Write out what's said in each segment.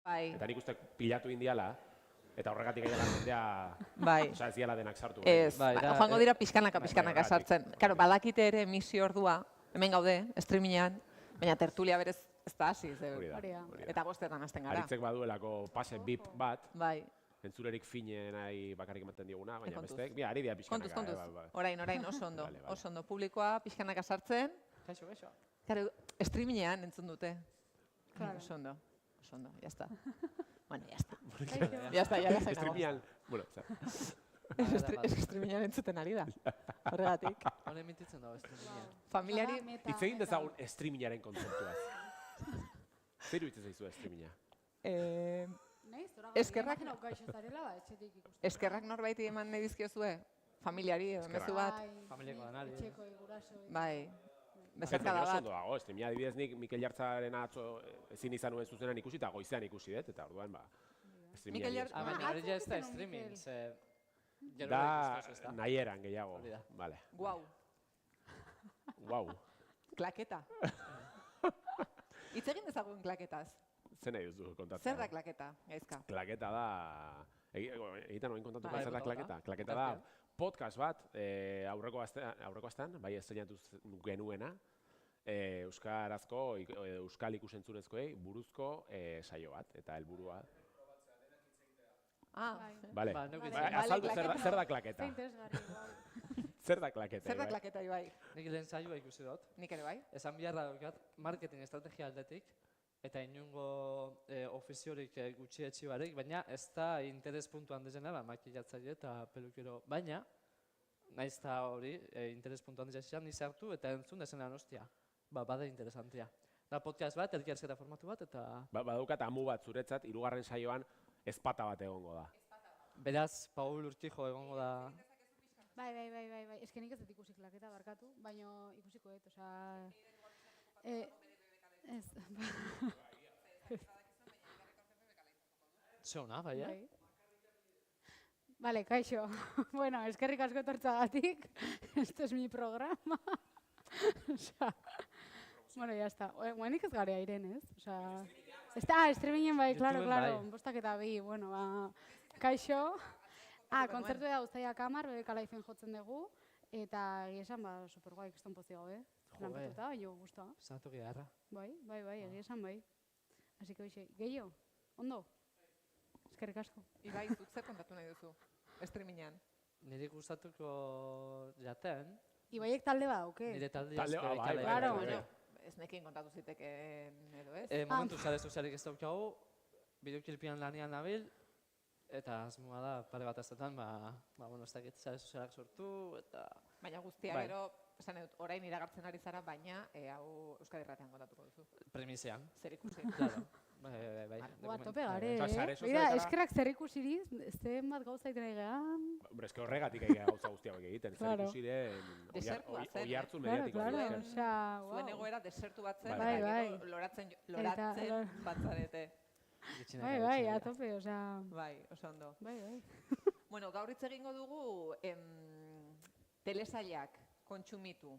Bai. Eta nik uste pilatu indiala, eta horregatik aiala jendea, Bai. ez diala denak sartu. Ez, joango dira pixkanaka horregatik. sartzen. Karo, badakite ere emisio ordua, hemen gaude, streamingean, baina tertulia berez ez da hasi. Hori da. Eta bostetan hasten gara. Aritzek baduelako pase bip bat, Bai. entzulerik fine nahi bakarrik ematen dioguna, baina Kontuz. besteek, ari dira pixkanaka. Kontuz. Orain, oso ondo. Vale. Oso ondo. Publikoa pixkanaka sartzen. Kaixo. Karo, streamingean entzun dute. Claro. Oso ondo, ya está. Bueno, ya está. Ya está, ya lasai nago. Streamean, bueno, Streamingean entzuten ari da. Horregatik. Hone mititzen dago streamingean. Familiari... hitz egin dezagun streamingaren kontzeptuaz. Zer iruditzen zaizu streaminga? Eskerrak- gaixo zarela, etxetik ikusten. Eskerrak norbaiti eman nahi dizkiozue? Familiari, edo mezu bat. Familiako danari. Etxeko guraso. Bai. Oso Bezarkada bat. ondo dago, streaminga adibidez nik Mikel Jartzaren atzo ezin izan nuen zuzenan ikusi, eta goizean ikusi dut, eta orduan, streaminga Mikel Jartz- Baina hori ja ez da atzo streaming, Mikel. ze... Gero da ikusten ez da. nahieran gehiago. Hori da. Vale. Guau. Wow. Klaketa. Hitz egin dezagun klaketaz. Zer nahi duzu kontatzen? Zer da klaketa, gaizka? Klaketa da... Egiten noin kontatu Bai, zer da kontatu klaketa? da. Klaketa da podcast bat, aurreko astean, bai estrenatu genuena, euskarazko, euskal ikusentzunezkoei buruzko saio bat, eta helburua. Ah, Vale. Ba, neuk Vale. Azaldu klaketa. zer da klaketa. Zein interesgarri, bai. Zer da klaketa? zer da Ibai? klaketa, Ibai? Nik lehen saioa ikusi dut. Nik ere bai? Esan biharra daukat, marketing estrategia aldetik, eta inungo ofiziorik gutxietxi barik, baina ez da interes puntuan dezena, makillatzaile eta pelukero, baina, naiz eta hori, interes puntuan dezena ni sartu eta entzun dezenan ostia. Bada interesantia. Da podcast bat, elkarrizketa formatu bat, eta... Badaukat amu bat zuretzat, hirugarren saioan ezpata bat egongo da. Beraz, Paul Urquijo egongo da... Bai. Ez que nik ez dut ikusi klaketa barkatu, baino ikusiko dut, osea... Ez, Zona, bai, bai. Vale, kaixo. Bueno, eskerrik asko etortzagatik. Esto es mi programa. Osea, bueno, ya está. Guanik ez garea iren, ez? Osea, streamingen bai, claro, YouTubeen claro. bai. Bostak eta bi, bueno, ba... Kaixo. Kontzertu da uztaia kamar, BBK Liven jotzen dugu. Eta egia esan, superguai, kriston pozio gabe. Lanpetuta, jo, guztua. Zanatu geharra. Bai, egia esan, bai. Así que hoxe, gehiago, ondo? Eskerrik asko. Ibai, zuk zer kontatu nahi duzu? Streamingean. Niri gustatuko jaten, Ibaiek talde bat, oke? nire talde Talde- asko bai, ekala claro. egiten dute. Ez nekin kontatu ziteken edo ez? Momentu sare sozialik ez daukagu, bideoklipian lanean nabil, eta asmoa da pare bat astetan, bueno, ez dakit sare sozialak sortu, eta... Baina guztia Bai. gero, esan dut, orain iragartzen ari zara, baina hau Euskadi Irratean kontatuko duzu. Premisean. Zer ikusi. Claro. Bai. Boa, tope gare, Eta sare Mira, sozialetara- eskerrak zer ikusiri, zen bat gauza egiten ari gehan. Hombre, eske horregatik egia gauza guztiak egiten. Zer Claro. ikusi den Desertua zen, oi hartzun Claro, mediatiko. claro, osea, Zuen wow. egoera desertu bat zen, Bai, eta bai. gero loratzen batzarete. Bai, a tope, osea, Bai, oso ondo. bai. Bueno, gaur hitz egingo dugu telesailak kontsumitu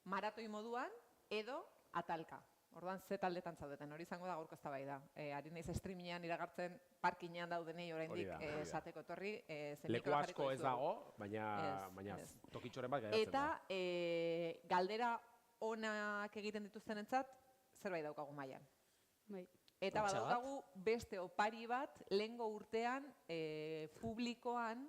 maratoi moduan edo atalka. Orduan ze taldetan zaudeten, hori izango da gaurko eztabaida. Ari naiz streamingean iragartzen parkinean daudenei oraindik Hori da. esateko etorri. Leku asko ez dago, baina Ez. tokitxoren bat geratzen Eta da. galdera onak egiten dituztenentzat zerbait daukagu mailan. Bai. Eta Hortxe bat. badaukagu beste opari bat lehengo urtean publikoan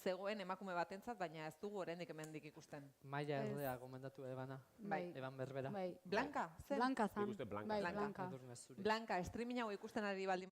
zegoen emakume batentzat, baina ez dugu oraindik hemendik ikusten. Maia Ez. Erdea gomendatu ebana, Bai. eban berbera. Bai. Blanka, zer? Blanka zan. Nik uste Blanka. Bai, Blanka. Blanka. Edurne zuri. Blanka, streaming hau ikusten ari baldin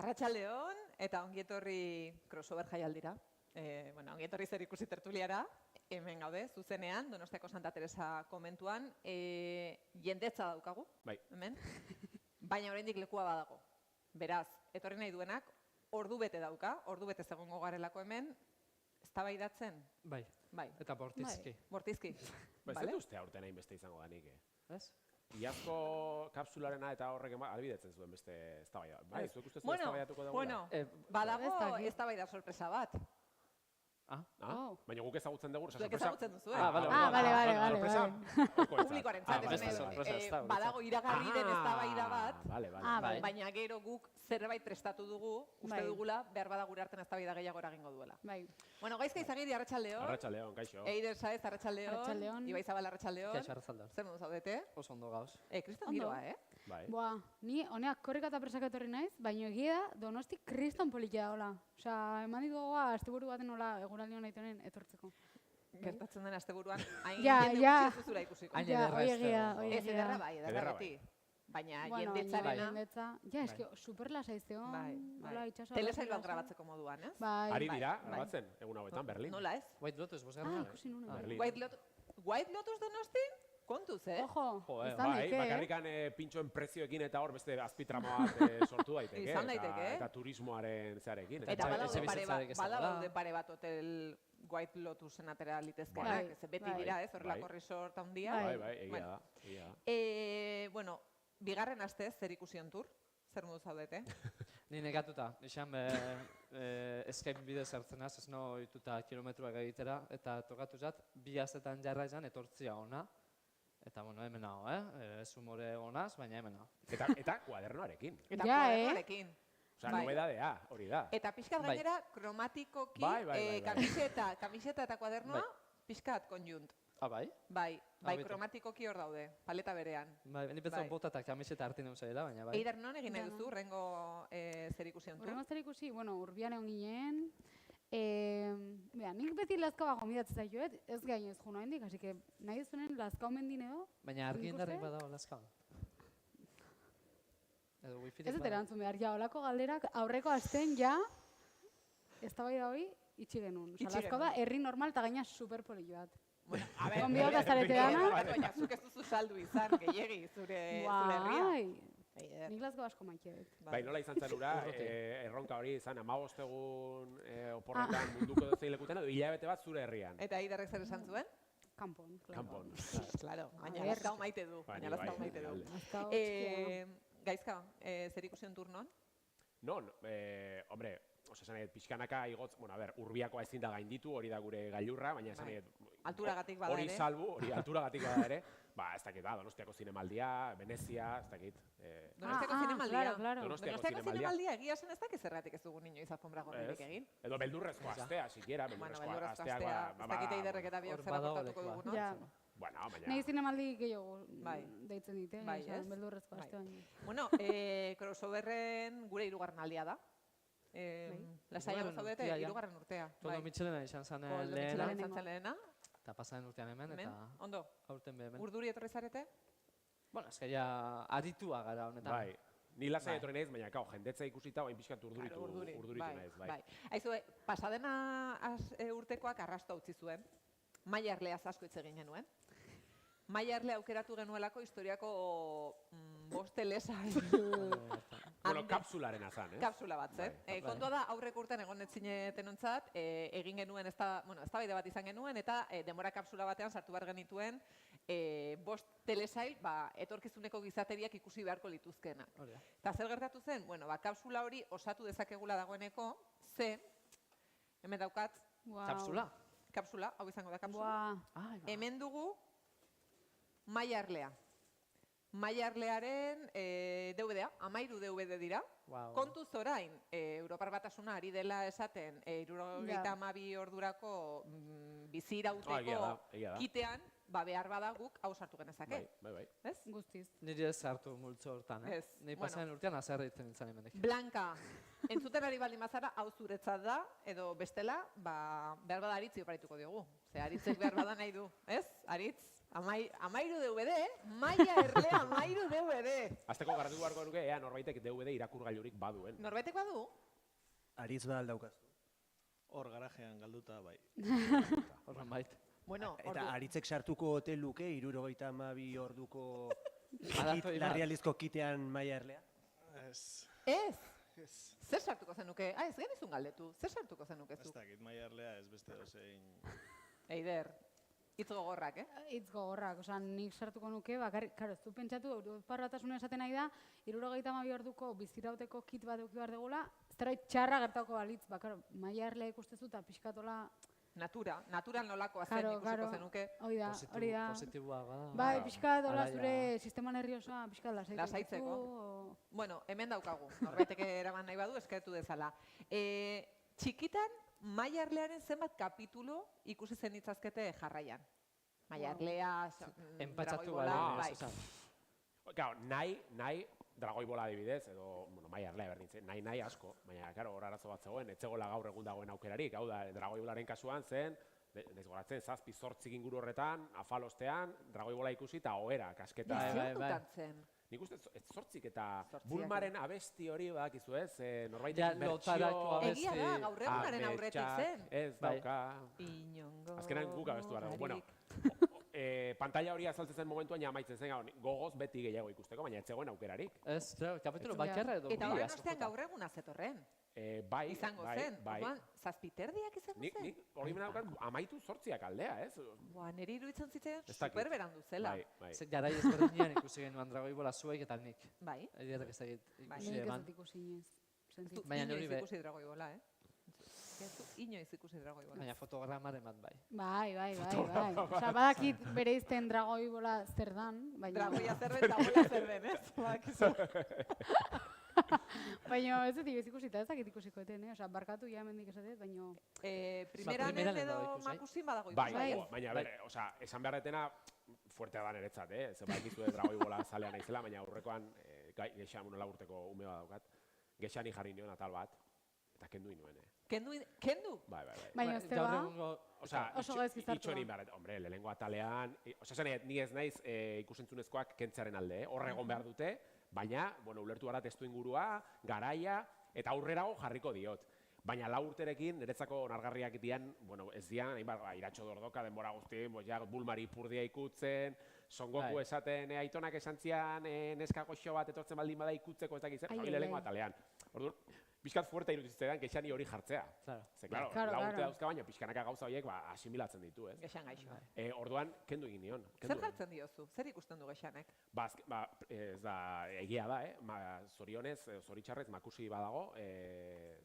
Arratsaldeon eta ongietorri crossover jaialdira. Bueno, ongietorri zer ikusi tertuliara, hemen gaude, zuzenean, Donostiako Santa Teresa komentuan, jendetza daukagu, hemen, baina oraindik lekua badago. Beraz, etorri nahi duenak, ordu bete dauka, ordu bete egongo garelako hemen, eztabaidatzen? Bai. Eta bortizki. Bortizki. Ez dut uste aurten hainbeste izango danik, Ez? Iazko kapsularena eta horrek albidetzen zuen beste eztabaida. Bai, zuek uste zuen Bueno, eztabaidatuko dugula? badago eztabaida sorpresa bat. Baina guk ezagutzen dugu, Zuek ezagutzen duzu, Bale. Publikoaren zat, badago iragarri den eztabaida bat, baina gero guk zerbait prestatu dugu, uste dugula, behar bada gure artean eztabaida gehiago eragingo duela. Bueno, Gaizka Izagirri, arratsaldeon. Arratsaldeon, kaixo. Eider Saez, arratsaldeon. Ibai Zabal, arratsaldeon. Kaixo, arratsaldeon. Zer modu zaudete? Oso ondo gauz. Kriston giroa, Bai. Boa, ni honeak korrika eta presak etorri naiz, baina egia da Donosti kriston politia da hola. Osea, eman dit gogoa asteburu baten hola eguraldi hona itonen etortzeko. Gertatzen den asteburuan, hain jende gutxi zuzura ikusiko. Hain ederra Ez ederra bai, ederra beti. Baina jendetzarena... Ja, eski superlasa izteon, hola itxasoa. Telesail bat grabatzeko moduan, ez? Ari dira, grabatzen, egun hauetan, Berlin. Nola ez? White Lotus, bosgarren. Ikusi nuen. White Lotus Donosti? Kontuz, Ojo, bai, bakarrikan pintxoen prezioekin eta hor beste azpitrama sortu daiteke. Izan daiteke. Eta turismoaren zearekin. Eta badaude pare bat hotel White Lotusen atera litezkenak, ez beti dira, ez, horrelako resort handia. Bai, egia da. Bueno, bigarren astez zer ikusi ontur, zer modu zaudete? Ni negatuta, nixan Skype bidez hartzen az, ez no ituta kilometruak egitera, eta tokatu zat, 2 astetan jarra izan etortzia ona. Eta, bueno, hemen hau, ez humore honaz, baina hemen hau. Eta kuadernoarekin. Eta kuadernoarekin. Osa, nobedadea, hori da. Eta pixkat gainera, kromatikoki, kamiseta eta kuadernoa, pixkat konjunt. Bai? Bai, kromatikoki hor daude, paleta berean. Bai, beni betzen bota eta kamiseta hartin egun zaila, baina bai. Eider, non egin nahi duzu, rengo zer ikusi ontu? Rengo zer ikusi, bueno, Urbian egon ginen. Nik beti Lazkaoa gomidatzen zaituet, ez gainez jo noendik, así que nahi duzunen Lazkao mendin edo. Baina argi indarrik badago Lazkaoan. Ez dut erantzun behar, ja, olako galderak aurreko astean ja, eztabaida hori itxi genuen. Lazkao da, herri normal eta gaina superpolio bat. Gonbidatu zarete dana. Baina zuk ez duzu saldu izan, gehiegi, zure herria. Nik Lazkao asko maite dut. Bai, nola izan zen ura, erronka hori izan 15 egun oporretan munduko dozein lekutan, edo hilabete bat zure herrian. Eta Eiderrek zer esan zuen? Kanpon. Claro, baina Lazkao maite du. Gaizka, zer ikusi ontur non? Non, hombre, esan nahi, pixkanaka igotz, bueno, Urbiakoa ezin da gainditu, hori da gure gailurra, baina esan nahi, alturagatik bada ere. Hori salbu, hori alturagatik bada ere, ez dakit, Donostiako zinemaldia, Venezia, ez dakit. Donostiako zinemaldia. Donostiako zinemaldia egia zen ez dakit zergatik ez dugun inoiz alfombra gorririk egin. Edo beldurrezko astea, sikiera, beldurrezko asteak. Ez dakit Eiderrek eta biok zer aportatuko dugun. Bueno, baina... Nahi zinemaldi gehiago deitzen dit, beldurrezko astea. Bueno, crossoverren gure 3. aldia da. Lasaiago zaudete, 3. urtea. Koldo Mitxelena izan zen lehena. Eta pasaren urtean hemen, eta aurten be hemen. Urduri etorri zarete? Bueno, ez que ja aditua gara honetan. Bai, ni lasai etorri naiz, baina jendetza ikusita bain pixkat urduritu naiz. Aizu, pasadena urtekoak arrasto utzi zuen. Maiarleaz asko hitz egin genuen. Maiarle aukeratu genuelako historiako 5 telesail. Bueno, kapsularen azan, Kapsula bat, kontua da, aurreko urtean egon etzineten ontzat, egin genuen, eztabaida bat izan genuen, eta denbora kapsula batean sartu behar genituen 5 telesail, etorkizuneko gizateriak ikusi beharko lituzkenak. Eta zer gertatu zen? Bueno, kapsula hori osatu dezakegula dagoeneko, hemen daukat. Kapsula? Kapsula, hau izango da kapsula. Hemen dugu Maiarlea. Maiarlearen DVD-a, 13 DVD dira. Kontuz orain, Europar Batasuna ari dela esaten 72 ordurako bizirauteko kitean behar bada guk hau sartu genezake. Bai. Ez? Guztiz. Niri ez hartu multzo hortan, Ez, Ni bueno. pasaren urtean azarra ditzen nintzen hemenik. Blanka, entzuten ari baldin bazara, hau zuretzat da, edo bestela, behar bada aritzi oparituko diogu. Ze aritzek behar bada nahi du, ez? Aritz, amairu DVD, Maia Erle amairu DVD. Azteko garratu beharko nuke, ea norbaitek DVD irakurgailurik baduen. Norbaitek badu? Aritz bat aldaukazu. Hor garajean galduta, bai. Horren bait. Bueno, Eta Aritzek sartuko hotel luke, 72 orduko Arazoi bat. larrializko kitean Maia Erlea? Ez. Ez? Ez. Zer sartuko zenuke? Ez genizun galdetu. Zer sartuko zenuke Ez zuk? dakit, Maia Erlea ez beste dozein... Eider, hitz gogorrak, Hitz gogorrak, osea, nik sartuko nuke, bakarrik, karo, ez du pentsatu, Europar Batasuna esaten nahi da, 72 orduko bizirauteko kit bat eduki behar dugula, zerbait txarra gertako balitz, karo, Maia Erlea ikustezu eta pixkatola, natural nolakoa zen karo, ikusiko zenuke. hori da. Positiboa bada. Bai, pixkatola Alaia. zure sistema nerviosoa, pixkat Lasaitzeko. lasaitzeko. Bueno, hemen daukagu, norbaitek eraman nahi badu, eskertu dezala. Txikitan, Maia Erlearen zenbat kapitulu ikusi zen ditzazkete jarraian? Maia Erlea, Enpatxatu Dragoi Bola, bai. Claro, nahi, Dragoi Bola adibidez, edo, Maia Erlea berdintzen, nahi asko, baina, claro, hor arazo bat zegoen, etzegoela gaur egun dagoen aukerarik, hau da, Dragoi Bolaren kasuan zen, desgoratzen, 7-8 inguru horretan, afalostean, Dragoi Bola ikusi eta ohera, kasketa. Bai. Bai. Zen. Nik uste, ez 8 eta Zortziak. Bulmaren abesti hori badakizu ez, norbait Ja, lotarako abesti. Egia da, gaur egunaren aurretik zen. Ez Bai. dauka. Inongo. Azkenan guk abestu behar dugu. Bueno, pantalla hori azaltzen zen momentuan ja amaitzen zen, gogoz beti gehiago ikusteko, baina ez zegoen aukerarik. Ez, kapitulo Ez bakarra edo Eta bi horren asko ostean jota. gaur eguna zetorren. Bai, Izango bai, zen. bai. Orduan, 7 izango zen. Nik hori mena daukat amaitu 8 aldea, ez? Buah, niri iruditzen zitzen Ez dakit. superberandu zela. Bai. Ze garai ezberdinean ikusi genuen Dragoi Bola zuek eta nik. Bai. Ederrak ez dakit Bai. ikusi Nik ez eman. dut ikusi inoiz. Ez Sentitzen. du Baina inoiz hori be- ikusi Dragoi Bola, Ez du inoiz ikusi Dragoi Bola. Baina fotogramaren bat bai. Bai. Osea, badakit bere izten Dragoi Bola zer dan, baina... Dragoia zer den, dagoela zer den, ez? Badakizu. Baina ez dut ikusita, ez dakit ikusiko eten, Osea, barkatu ja hemendik esatet, baina... Primeran primeran edo dago ikusi. makusin badago Bai, ikusi. baina, osea, esan beharretena fuertea da niretzat, Zer badakizu Dragoi Bola zalea naizela, baina aurrekoan, gexan, 4 urteko ume bat daukat, gexani jarri nion atal bat, eta kendu inuen, Kendu? Bai. Baina ez Gaur ba, egungo Osea, Oso gaizki sartu itxo da. egin behar, hombre, lehenengo atalean, ni ez naiz ikusentzunezkoak kentzearen alde, hor egon behar dute, baina, bueno, ulertu gara testu ingurua, garaia, eta aurrerago jarriko diot. Baina 4 urterekin, niretzako onargarriak dian, bueno, ez dian, iratxo dordoka denbora guzti, Bulmari ipurdia ikutzen, Son Goku Bai. esaten, aitonak esan zian, neska goxo bat etortzen baldin bada ikutzeko ez dakiz zer, Ai, hori ai, lehenengo ai. atalean. Orduan, pixkat fuerte iruditzen gexani hori jartzea. Claro. Ze, claro, Claro, 4 urte claro. dauzka baina pixkanaka gauza horiek asimilatzen ditu, ez? Gexan gaixo. Orduan, kendu egin nion. Zer jartzen diozu? Zer ikusten du gexanek? Ez da, egia da, zorionez, zoritxarrez, makusi badago,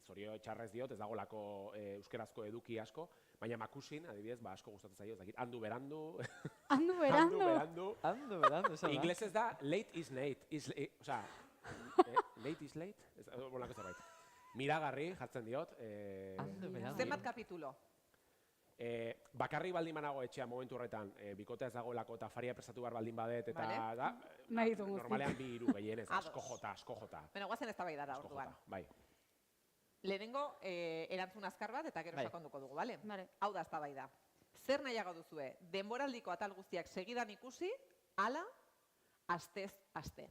zorio txarrez diot, ez dagolako euskerazko eduki asko, baina makusin, adibidez, asko gustatzen zaio, ez dakit, handu berandu, Handu berandu. Ando, berandu, esan da. inglesez da, late is late, osea, late is late, ez bolako zerbait. Miragarri jartzen diot, Ando, berandu. Zenbat kapitulo? bakarri baldin banago etxea momentu horretan, bikotea ez dagoelako eta faria prestatu behar baldin badet, eta Vale. da, Nahi ditu guzti. normalean 2-3 gehienez, Ados. asko jota. Beno, guazen ez da orduan. Bai. Lehenengo, erantzun azkar bat eta gero Bai. sakonduko dugu, bale? Vale. Hau da eztabaida. Zer nahiago duzue? Denboraldiko atal guztiak segidan ikusi, ala, astez aste.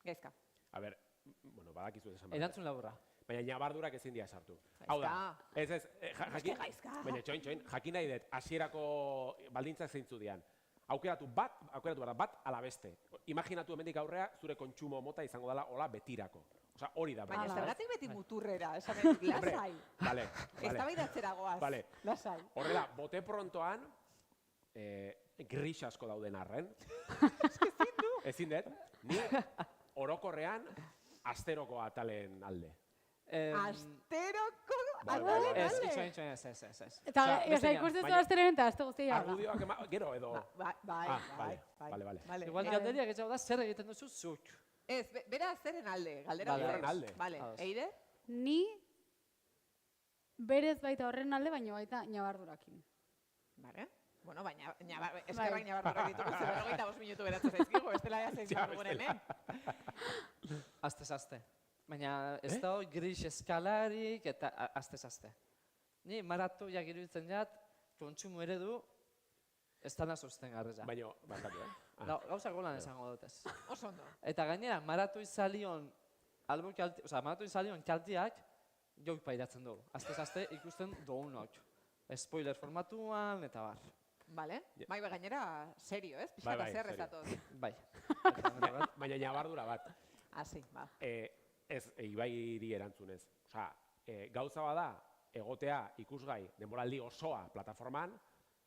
Gaizka. A ber, bueno, badakizu esan behar. Erantzun laburra. Baina ñabardurak ezin dira sartu. Hau da, ez, jakin, gaizka. baina txoin, jakin nahi dut, hasierako baldintzak zeintzu dian. Aukeratu behar da, bat ala beste. Imaginatu hemendik aurrea, zure kontsumo mota izango dela hola betirako. Osea, hori da. Baina Ala. zergatik beti muturrera, esan nahi dut, lasai. Vale. Eztabaidatzera goaz. Vale. Lasai. Horrela, bote prontoan, gris asko dauden arren. Ezin dut, ni orokorrean, asteroko atalen alde. Asteroko Bai, atalen bai, Ez, alde. itxoin, ez. Eta, Osea, osea, ikusten baina- zu asteren eta aste guztia da. Argudioak gero edo... Bai, Vale. Igual galderiak etxau da zer egiten duzu zuk. Ez, bera zeren alde, galdera Vale. horren Horren alde. Vale, Ados. Eider? Ni berez baita horren alde, baina baita ñabardurakin. Vale. Bueno, baina eskerrak nabarrak ditugu, 45 minutu geratzen zaizkigu, bestela ja zein dugun hemen. Astez-aste. Baina ez da gris eskalarik eta astez-aste. Ni maratoiak iruditzen jat, kontsumo eredu, ez dana sostengarria. Baina, barkatu, Gauza golan esango dutez. Oso ondo. Eta gainera, maratoi zalion kaltiak joik pairatzen dugu. Astez-aste ikusten dugunok. Spoiler formatuan, eta bar. Vale? Bai, gainera, serio, ez? Pixka eta zer serio. ezatoz. Bai. Baina ñabardura bat. Asi, ba. Ez, Ibairi erantzunez. Osea, gauza bada, egotea ikusgai denboraldi osoa plataforman,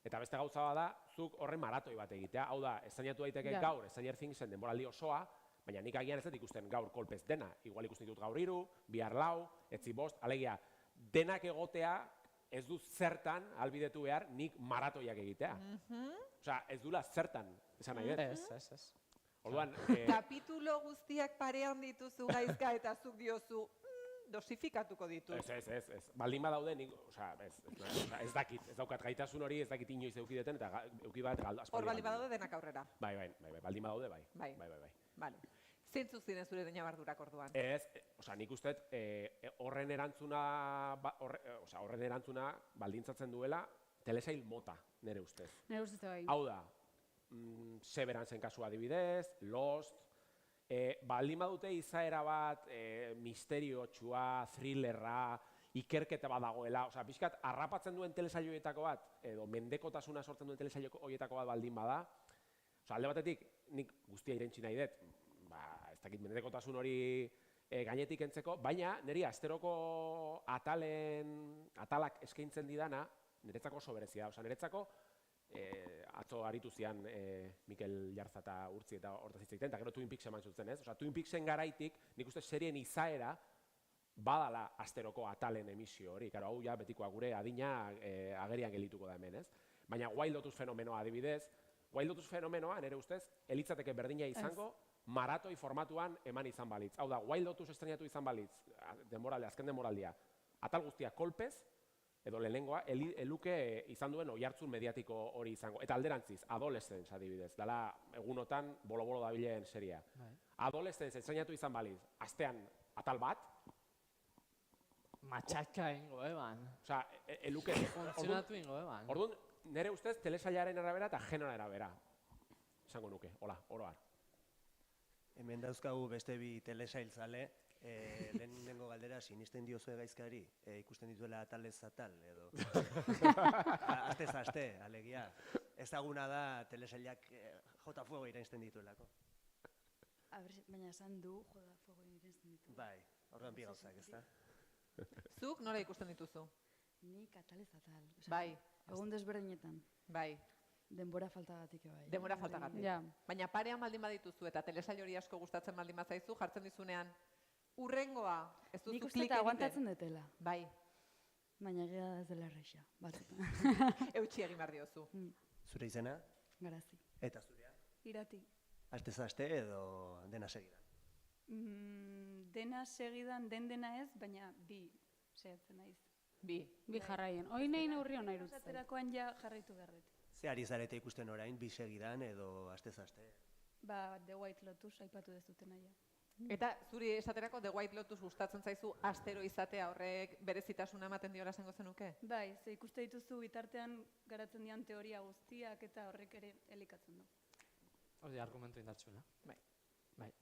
eta beste gauza bada, zuk horren maratoi bat egitea. Hau da, ezainatu daiteke gaur, Stranger Thingsen denboraldi osoa, baina nik agian ez dut ikusten gaur kolpez dena. Igual ikusten ditut gaur 3, bihar 4, etzi 5, alegia, denak egotea ez du zertan albidetu behar nik maratoiak egitea. Osea, ez dula zertan, esan nahi dut. Ez. Orduan, kapitulo guztiak parean dituzu gaizka eta zuk diozu dosifikatuko ditu. Ez. Baldin badaude, ez dakit, ez daukat gaitasun hori, ez dakit inoiz eukideten, eta euki bat aspaldi. Hor baldin badaude denak aurrera. Bai, baldin badaude, bai. Vale. Zeintzuk ziren zure ñabardurak orduan? Ez, nik uste horren erantzuna baldintzatzen duela telesail mota, nire ustez. Nire ustez bai. Hau da, Severanzen kasua adibidez, Lost, baldin badute izaera bat, misteriotsua, thrillerra, ikerketa bat dagoela, pixkat harrapatzen duen telesail horietako bat, edo mendekotasuna sortzen duen telesail horietako bat baldin bada, alde batetik, nik guztia irentsi nahi dut, ez dakit mendekotasun hori gainetik entzeko, baina niri asteroko atalak eskaintzen didana, niretzako oso berezia da, niretzako atzo aritu zian Mikel Jarza eta Urtzi eta hortaz hitz egiten, eta gero Twin Peaks eman zutzen, ez? Twin Peaksen garaitik, nik uste serien izaera badala asteroko atalen emisio hori, hau ja betikoa gure adina agerian gelituko da hemen, ez? Baina Wild Lotus fenomenoa adibidez, Wild Lotus fenomenoa, nire ustez, elitzateke berdina izango, maratoi formatuan eman izan balitz. Hau da, Wild Lotus estrenatu izan balitz, azken denboraldia, atal guztia kolpez, edo lehenengoa, eluke izan duen oihartzun mediatiko hori izango. Eta alderantziz, Adolescence adibidez, dela egunotan bolo-bolo dabilen seria. Adolescence estrenatu izan balitz, astean atal bat, matxaka ingo, eban. Osea, eluke... Funtzionatu ingo, eban. Orduan, nire ustez, telesailaren arabera eta genora arabera. Esango nuke, hola, oroar. Hemen dauzkagu beste bi telesailzale, lehenengo galdera, sinisten diozue gaizkari, ikusten dituela atalez atal, edo... Astez aste, alegia. Ezaguna da telesailak jota fuego irensten dituelako. Baina esan du jota fuego irensten ditu. Bai, orduan bi gauzak, ezta? Zuk nola ikusten dituzu? Nik atalez atal. Bai. Egun desberdinetan. Bai. Denbora faltagatik bai. Denbora faltagatik. Ja. Baina parean baldin badituzu eta telesail hori asko gustatzen baldin bazaizu, jartzen dizunean, urrengoa, ez duzu Nik klik uste egiten. eta aguantatzen dutela. Bai. Baina egia da ez dela erresa. Batzutan. Eutxi egin behar diozu. Zure izena? Garazi. Eta zurea? Irati. Astez aste edo dena segidan? Dena segidan, dena ez, baina bi sehatzen naiz. Bi. Bi jarraien. Hoi nahi neurri hona irutzen. Esaterakoan ja jarraitu beharret. Ze ari zarete ikusten orain, bi segidan edo astez aste? Ba, The White Lotus aipatu dezuten aia. Eta zuri esaterako The White Lotus gustatzen zaizu astero izatea horrek berezitasuna ematen diola esango zenuke? Bai, ze ikuste dituzu bitartean garatzen dian teoria guztiak eta horrek ere elikatzen du. Hori argumentu indartsuela.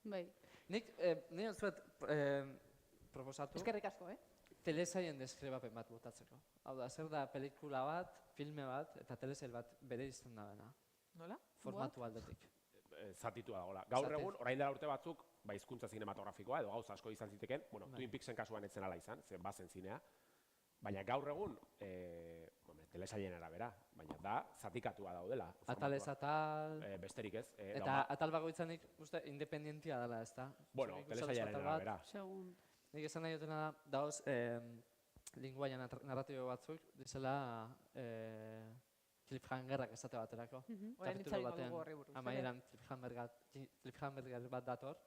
Bai. Nik zuet proposatu Eskerrik asko, telesaien deskribapen bat botatzeko. Hau da, zer da pelikula bat, filme bat eta telesail bat bere izten da bena. Nola? Formatu aldetik. Zatitua dagoela. Gaur Zati. egun, orain dela urte batzuk, hizkuntza zinematografikoa edo gauza asko izan ziteken, Twin Peaksen kasuan ez zenala izan, zen bazen zinea, baina gaur egun, telesailen arabera, baina da, zatikatua daudela. Atalez atal... Besterik ez. Eta atal bagoitzanik, uste, independentia dela, ez da? Bueno, telesailaren arabera. Segun. Nik esan nahi dutena da, dauz, linguaia narratibo batzuk, dizela cliffhangerrak esate baterako. Orain Kapitulo itzali batean, moduko horri buruz. amaieran cliffhanger bat dator.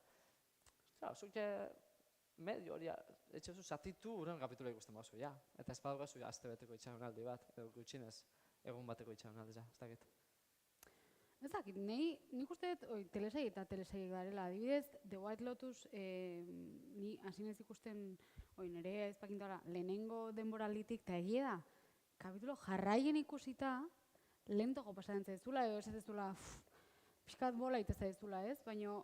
Zuk medio hori, etxezu zatitu uren kapitulo ikusten bazu, ja. Eta ez badugazu aste beteko itxaronaldi bat, edo gutxinez. egun bateko itxaronaldia, ez dakit. Ez dakit, nik uste dut telesai eta telesai garela. Adibidez, The White Lotus, ni hasi naiz ikusten, nire ez pakintola, lehenengo denboralditik, eta egia da, kapitulo jarraien ikusita, lentoko pasatzen zaizula, edo ez zaizula, pixkat bola itez zaizula, ez? Baina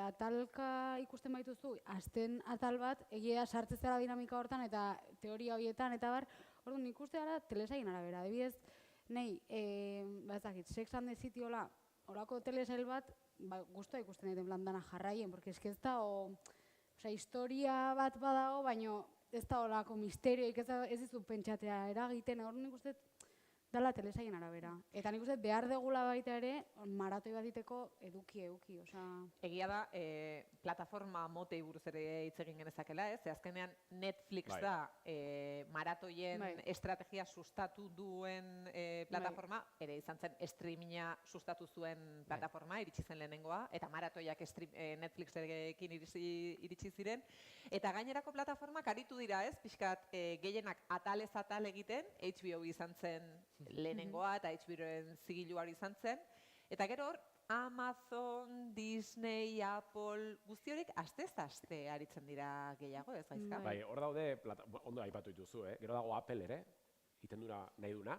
atalka ikusten baituzu, azten atal bat, egia sartzen zara dinamika hortan, eta teoria horietan, eta bar, orduan nik uste gara telesaien arabera. Adibidez, nahi, ez dakit, Sex and the City horako telesail bat, guztua ikusten daiten plan dana jarraien, porque ez da, historia bat badago, baina ez da horako misterioik, ez dizu pentsatea eragiten, orduan nik uste dela telesaien arabera. Eta nik uste behar degula baita ere, maratoi bat diteko eduki, osea... Egia da, plataforma motei buruz ere hitz egin genezakela, ez? Azkenean Netflix da maratoien estrategia sustatu duen plataforma, ere izan zen streaminga sustatu zuen plataforma, iritsi zen lehenengoa, eta maratoiak Netflixekin iritsi ziren. Eta gainerako plataformak aritu dira, ez? Pixkat gehienak atalez atal egiten, HBO izan zen lehenengoa eta HBO-en zigiluari izan zen. Eta gero hor, Amazon, Disney, Apple, guzti horiek astez-aste aritzen dira gehiago, ez gaizka? Bai, hor daude, ondo aipatu dituzu, gero dago Apple ere, iten dura nahi duna,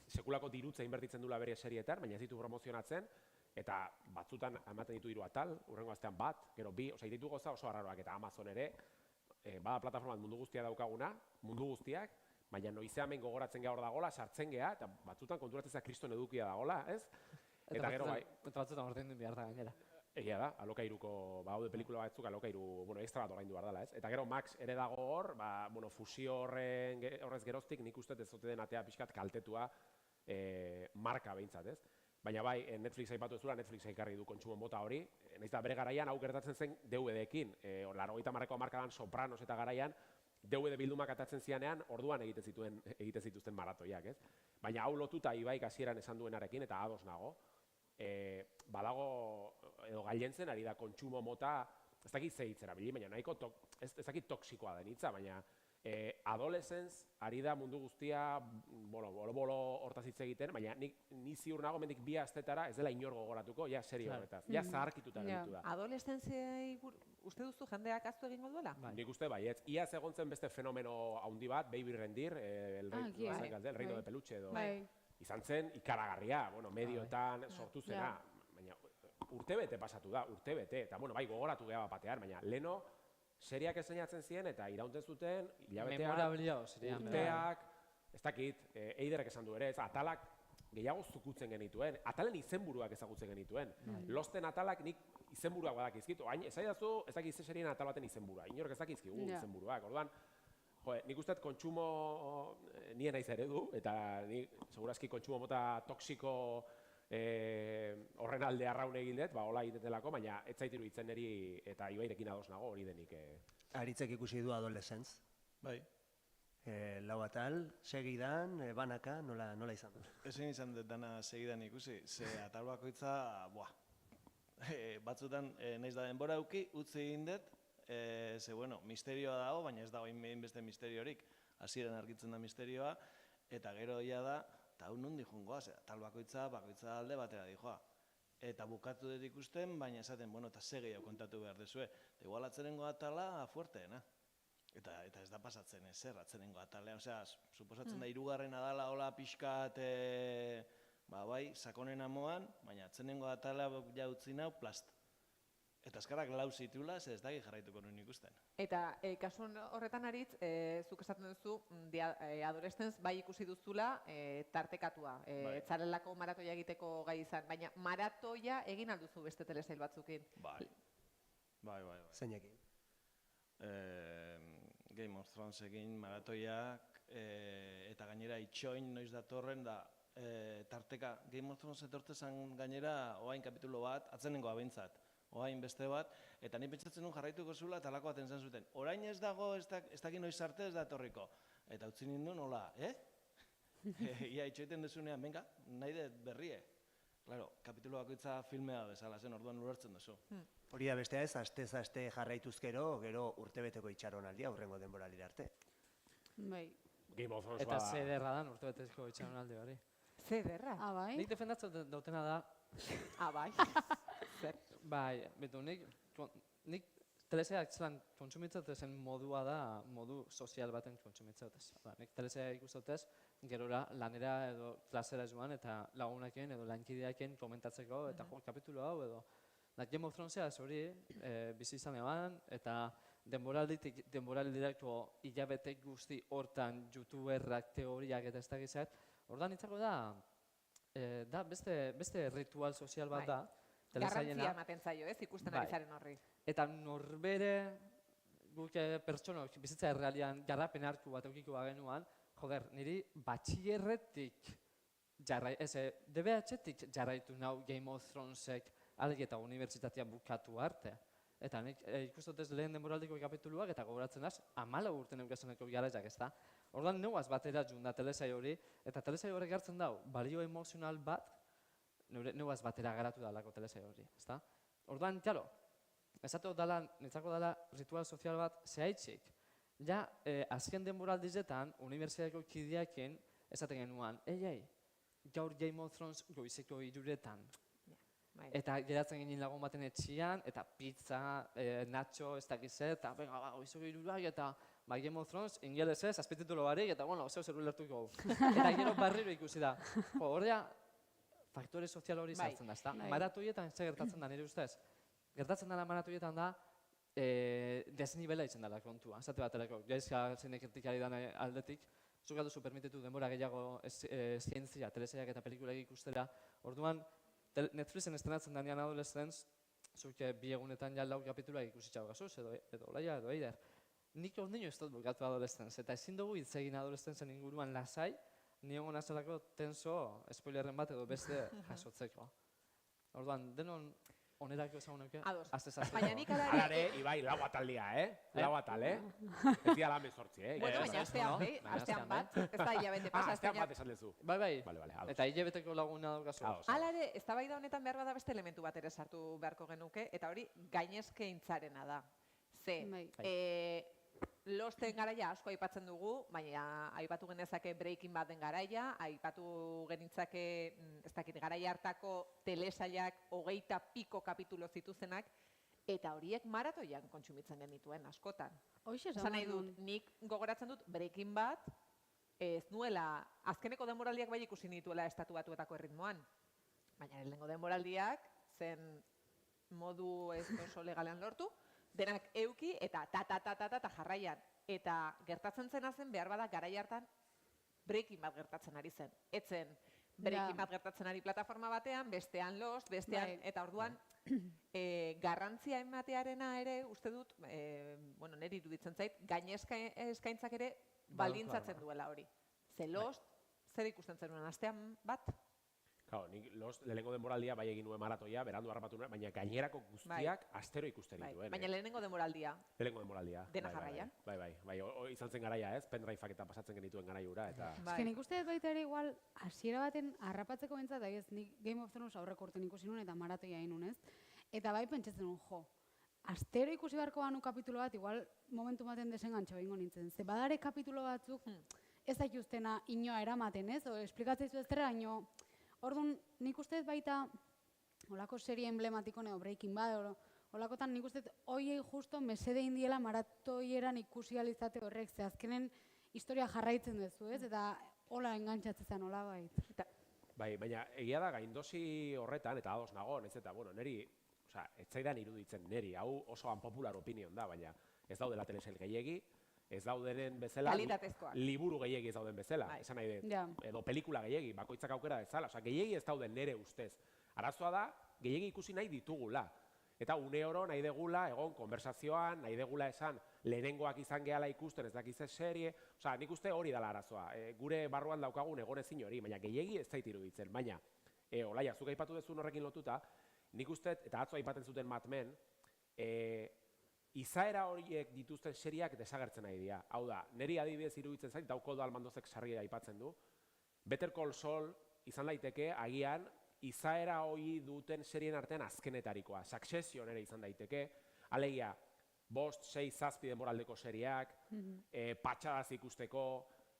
sekulako dirutza inbertitzen dula bere serietan, baina ez ditu promozionatzen, eta batzutan ematen ditu 3 atal, urrengo astean bat, gero 2, osea, ditu goza oso arraroak, eta Amazon ere, bada plataformat mundu guztia daukaguna, mundu guztiak, baina noizean behin gogoratzen geha hor dagola, sartzen geha, eta batzutan konturatzen kriston edukia dagola, ez? Eta gero bai... Eta batzutan ordein duen behar da gainera. Egia da, alokairuko, haude pelikula batzuk alokairu, extra bat oraindu behar dela, ez? Eta gero Max ere dago hor, fusio horrez geroztik nik uste ez zote den atea pixkat kaltetua marka behintzat, ez? Baina bai, Netflix aipatu ezula, Netflix ekarri du kontsumo mota hori, nahiz da bere garaian hau gertatzen zen DVD-ekin, 80 markadan Sopranos eta garaian, DVD bildumak atatzen zianean, orduan egiten zituzten maratoiak, ez? Baina hau lotuta Ibaik hasieran esan duenarekin, eta ados nago, badago, edo gailentzen ari da kontsumo mota, ez dakit ze hitzera bili, baina nahiko, ez dakit toksikoa den hitza, baina adolescence ari da mundu guztia, bolo hortaz hitz egiten, baina ni ziur nago mendik 2 astetara ez dela inor gogoratuko, ja serio horretaz, ja zaharkituta gelditu da. Adolescentziai uste duzu jendeak ahaztu egingo duela? Nik uste baietz. Iaz egon zen beste fenomeno handi bat, Baby Rendir, el reino de peluche edo. Izan zen ikaragarria, medioetan sortu zena, baina urtebete pasatu da, urtebete, eta bai gogoratu geha batean, baina leno seriak esainatzen ziren eta iraunten zuten hilabeteak, urteak, ez dakit, Eiderrek esan du ere, atalak gehiago zukutzen genituen, atalen izenburuak ezagutzen genituen. Losten atalak nik izenburuak badakizkitu, ez dakit serien atal baten izenburua, inork ez dakizkigu izenburuak, orduan, nik usteet kontsumo nien naiz eredu, eta nik segurazki kontsumo mota toksiko horren alde arraun egin dut, hola egitetelako, baina ez zaitiru itzen niri eta Ibairekin ados nago hori denik. Aritzek ikusi du Adolescence. Bai. 4 atal, segidan, banaka, nola izan du? Ezin izan dut dana segidan ikusi, ze atal bakoitza, batzutan nahiz da denbora auki, utzi egin dut, ze, misterioa dago, baina ez dago beste misteriorik, hasieran argitzen da misterioa, eta gero ia da, eta hau nondi jungoa, atal bakoitza alde batera dijoa. Eta bukatu dut ikusten, baina esaten, eta ze gehiago kontatu behar dezue. Igual atzenengo atala fuerteena. Eta ez da pasatzen ezer atzenengo atalean, suposatzen da 3. dala hola pixkat, sakonen amoan, baina atzenengo atala jautzi nau plast. Eta azkarrak 4 zitula, ez daki jarraituko nuen ikusten. Eta kasu horretan aritz, zuk esaten duzu, Adolescence bai ikusi duzula tartekatua, etzarelako maratoia egiteko gai izan, baina maratoia egin alduzu beste telesail batzukin. Bai. Zeinekin? Game of Thrones egin maratoiak, eta gainera itxoin noiz datorren da, tarteka, Game of Thrones etortezan gainera, oain kapitulo bat, atzenengo abeintzat. Oain beste bat, eta ni pentsatzen nuen jarraituko zula eta lako baten zan zuten. Orain ez dago, ez dakit noiz arte ez datorriko. Eta utzi ninduen, hola, Ia itxoiten dezunean, venga, nahi dut berrie. Claro, kapitulo bakoitza filmea bezala zen, orduan ulertzen duzu. Hori da bestea ez, aste jarraituzkero, gero urtebeteko itxaronaldia aurrengo denboralira arte. Bai. Game of Thrones eta zederra dan urtebeteko itxaronaldi hori. Ze derra. Ah, bai? Nik defendatzen dautena da, Ah, bai. Zer? bai, betu, nik teleseak zelan kontsumitzatezen modua da, modu sozial baten kontsumitzautez. Nik telesea ikustautez, gerora lanera edo klasera joan eta lagunakin edo lankideakin komentatzeko eta jo, kapitulo hau edo. Game of Thronesea hori bizi izan eban eta denboraldirako hilabete guzti hortan youtuberrak, teoriak eta ez dakizat, ordan itzako da beste ritual sozial bat da, Garrantzia ematen zaio, ez, ikusten ari zaren horri. eta norbere guk pertsonok bizitza errealian garrapen hartu bat eukiko bagenuan, joder, niri batxillerretik DBH-tik jarraitu nau Game of Thronesek algi eta unibertsitatea bukatu arte. Eta nik ikustotez lehen denboraldiko kapituluak eta gogoratzen az, 14 urte neukazeneko garaiak ez da. Orduan neuaz batera junda telesai hori, eta telesai horrek hartzen dau, balio emozional bat, neuaz batera garatu dalako telesai hori, ez da? Orduan, jalo, esateko dala, nitzako dala ritual sozial bat zehaitzik. Ja, azken denboraldizetan, unibertsitateko kideakin esaten genuan, gaur Game of Thrones goizeko 3:00. Eta geratzen ginen lagun baten etxian, eta pizza, nacho, ez dakizet, eta venga, goizeko 3:00 eta Game of Thrones, ingelesez, azpititulo barik, eta bueno, zeu zer ulertuko. Eta gero barriro ikusi da. Horrea, faktore sozial hori sartzen da, ezta? Maratoietan ze gertatzen da, nire ustez? Gertatzen dela maratoietan da, desnibela itzen dela kontua. Esate baterako, jaizka zeineketik ari dan aldetik, zuk alduzu permititu denbora gehiago zientzia, telesaiak eta pelikulak ikustera. Orduan, Netflixen estrenatzen danean Adolescence, zuk 2 egunetan ja 4 kapituluak ikusitxau gazuz, edo Olaia, edo Eider. Nik ondino ez dut bukatu Adolescence, eta ezin dugu hitz egin Adolescencen inguruan lasai, niongo nazelako tenso spoilerren bat edo beste jasotzeko. Orduan, denon onerako ezagun euke? Ados. Azte-zazteko. Baina nik Alare, Ibai, lau ataldia, Lau atal, Ez dira lan bezortzi, Bueno, baina astean bat, ez da hilabete pasa. Astean bat esan dezu. Bai. Vale, ados. Eta hilabeteko laguna daukazu. Alare, eztabaida honetan behar bada beste elementu bat ere sartu beharko genuke, eta hori gainezkeintzarena da. Losten garaia asko aipatzen dugu, baina aipatu genezake Breaking Baden garaia, aipatu genitzake, ez dakit, garaia hartako telesaiak 20 piko kapitulo zituzenak, eta horiek maratoian kontsumitzen genituen askotan. Hoxe esan nahi dut, nik gogoratzen dut Breaking Bad, ez nuela, azkeneko denboraldiak bai ikusi nituela estatu batuetako erritmoan, baina lehenengo denboraldiak zen modu ez oso legalean lortu, denak euki eta ta jarraian. Eta gertatzen zena zen behar bada garai hartan Breaking Bad gertatzen ari zen. Etzen Breaking Bad gertatzen ari plataforma batean, bestean Lost, bestean, eta orduan garrantzia ematearena ere uste dut, niri iruditzen zait, gainezka eskaintzak ere baldintzatzen duela hori. Ze Lost, zer ikusten zenuen astean bat? Claro, nik lehenengo denboraldia bai egin nuen maratoia, berandu harrapatu nuen, baina gainerako guztiak astero ikusten dituen. Baina lehenengo denboraldia. Lehenengo denboraldia. Dena jarraian. Bai, izan zen garaia ez, pendriveak eta pasatzen genituen garaiura. Ezken ikuste dut baita ere igual, hasiera baten harrapatzeko bentsat, nik Game of Thrones aurreko urten ikusi nuen eta maratoia egin nuen, ez? Eta bai pentsatzen nuen, astero ikusi beharko banu kapitulo bat, igual momentu baten desengantxo egingo nintzen. Ze badare kapitulo batzuk ez daituztena inoa eramaten, ez? O esplikatzeizu ez dira, ino... Orduan, nik uste baita, olako serie emblematiko neo Breaking Bad, olakotan nik uste hoiei justo mesede indiela maratoieran ikusi alizate horrek, ze azkenen historia jarraitzen duzu, ez? Eta hola engantzatzen zen, hola bait. Bai, baina egia da gaindosi horretan, eta ados nago, ez eta, neri, ez zaidan iruditzen neri, hau oso unpopular opinion da, baina ez daudela telesail gehiegi, ez daudenen bezala, liburu gehiegi ez dauden bezala, esan nahi dut, edo pelikula gehiegi, bakoitzak aukera bezala, gehiegi ez dauden nere ustez. Arazoa da, gehiegi ikusi nahi ditugula. Eta une oro nahi degula, egon, konversazioan, nahi degula esan, lehenengoak izan gehala ikusten, ez dakiz serie, nik uste hori dela arazoa. Gure barruan daukagun egon ezin hori, baina gehiegi ez zait iruditzen. Baina, Olaia, zuk aipatu duzun horrekin lotuta, nik uste, eta atzo aipatzen zuten Mad Men, izaera horiek dituzten seriak desagertzen nahi dira. Hau da, niri adibidez iruditzen zait, dauko da Almandozek sarri aipatzen du. Better Call Saul izan daiteke, agian, izaera hori duten serien artean azkenetarikoa. Succession ere izan daiteke, alegia, 5, 6, 7 denboraldeko seriak, patxadaz ikusteko,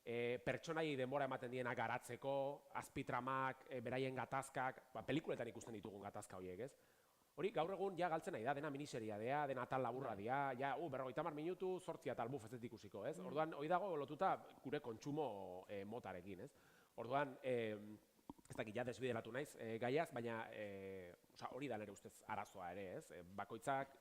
pertsonai denbora ematen diena garatzeko, azpitramak, beraien gatazkak, pelikuletan ikusten ditugun gatazka horiek, ez? Hori, gaur egun ja galtzen nahi da, dena miniseria dea, dena atal laburra dea, ja, 50 minutu, 8 atal buf ez dut ikusiko, ez? Orduan, hori dago lotuta gure kontsumo motarekin, ez? Orduan, ez dakit, ja desbideratu naiz gaiaz, baina hori da nire ustez arazoa ere, ez? Bakoitzak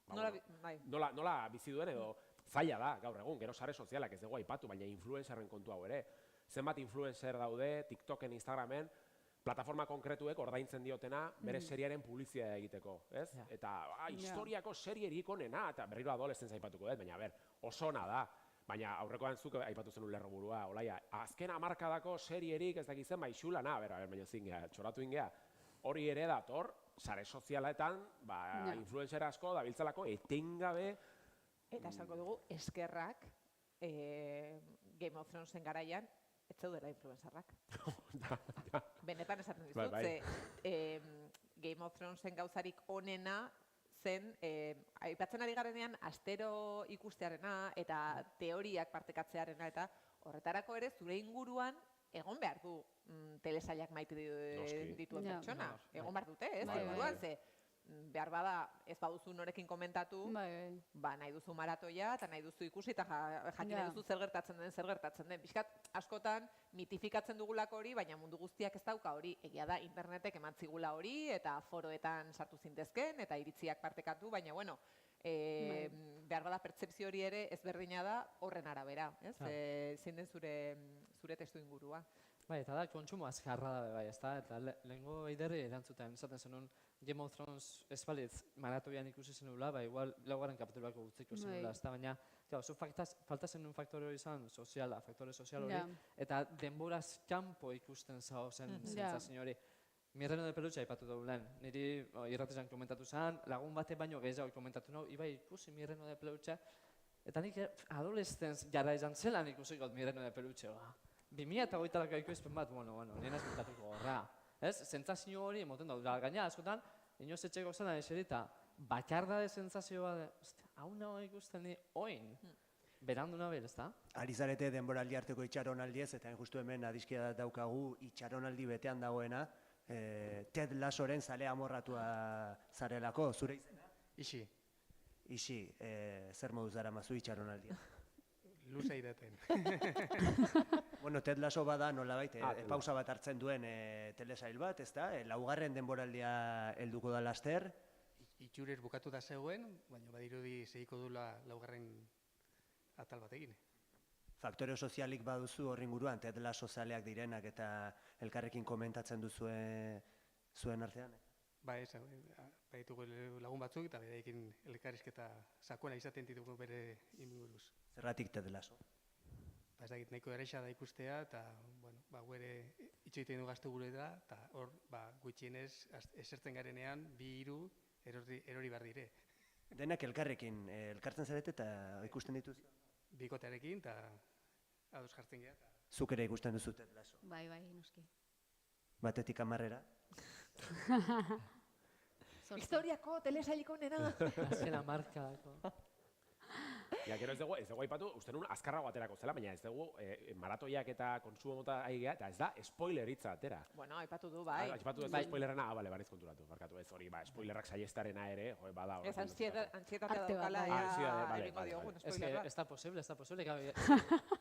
nola bizi duen edo zaila da gaur egun, gero sare sozialak ez dugu aipatu, baina influencerren kontu hau ere. Zenbat influencer daude, TikToken, Instagramen, plataforma konkretuek ordaintzen diotena bere seriaren publizitatea egiteko, ez? Eta historiako serierik onena, eta berriro adolescentza aipatuko dut, baina oso ona da. Baina aurrekoan zuk aipatu zenun lerroburua, Olaia, azken hamarkadako serierik ez dakizen maixulana, baina zingea, txoratu ingea. Hori ere dator, sare sozialetan, influencer asko dabiltzalako etengabe. Eta esango dugu, eskerrak Game of Thronesen garaian, ez zeudela influencerrak. Benetan esaten dizut, Game of Thronesen gauzarik onena zen, aipatzen ari garenean, astero ikustearena eta teoriak partekatzearena, eta horretarako ere zure inguruan egon behar du telesailak maite dituen pertsona. Egon behar dute, ez? Inguruan, ze behar bada ez baduzu norekin komentatu, nahi duzu maratoia eta nahi duzu ikusi eta jakin nahi duzu zer gertatzen den. Bizkat, askotan mitifikatzen dugulako hori, baina mundu guztiak ez dauka hori. Egia da, internetek eman zigula hori eta foroetan sartu zintezken eta iritziak partekatu, baina bueno, behar bada pertzepzio hori ere ezberdina da horren arabera, ez? Zein den zure testu ingurua. Bai, eta da, kontsumo azkarra da bai, ezta? Eta lehengo eiderri erantzuten, esaten zenun Game of Thrones espalitz maratoian ikusi zenula, igual laugarren kapituluako utziko zenula, ezta? Baina, zu falta zenun faktore hori izan, soziala, faktore sozial hori, eta denboraz kanpo ikusten zao zen zentzazio hori. Mirreno de Peluche aipatu dugu lehen, niri irratizan komentatu zen, lagun bate baino gehiago komentatu nahu, ibai ikusi Mirreno de Peluche, eta nik adolescentz jara izan zelan ikusiko Mirreno de Peluche, 2008ko ikusten bat, nien ez kontatuko horra. Ez, zentzazio hori emoten dut, gaina askotan, inoz etxeko zena eserita, bakarda de zentzazioa, hau nago ikusten ni oin, berandu nabel, ez da? Ari zarete denboraldi arteko itxaronaldiez, eta justu hemen adizkia daukagu itxaronaldi betean dagoena, Ted Lassoren zale amorratua zarelako, zure izena? Ixi. Ixi, zer moduz dara mazu itxaronaldia? Luze idaten. Bueno, Ted Lasso bada nolabait, pausa bat hartzen duen telesail bat, ez da? Laugarren denboraldia helduko da laster. Itxurez bukatu da zegoen, baina badirudi segiko dula laugarren atal bat egin. Faktore sozialik baduzu horri inguruan, Ted Lasso zaleak direnak eta elkarrekin komentatzen zuen artean? Ba, ez, baitugu lagun batzuk eta berekin elkarrizketa sakoena izaten ditugu bere inguruz. Zergatik Ted Lasso? Ba, ez dakit nahiko erresa da ikustea eta, bueno, guere itxoiten du gazte gure da, eta hor, gutxienez, esertzen garenean, 2-3 erori behar dire. Denak elkarrekin, elkartzen zarete eta ikusten dituz? Bikotearekin eta ados jartzen geha. Zuk ere ikusten duzu Ted Lasso? Bai, noski. Batetik 10-era? Historiako telesailiko nena. Azken hamarkadako. Ja, gero ez dugu aipatu, uste nun azkarrago aterako zela, baina ez dugu maratoiak eta kontsumo mota aigea, eta ez da spoileritza atera. Bueno, aipatu du, bai. Aipatu ez spoilerrena, bale, bariz konturatu, barkatu ez hori, spoilerrak saiestarena ere, bada. Ez antxietatea daukala, egingo diogun spoilerra. Ez da posible,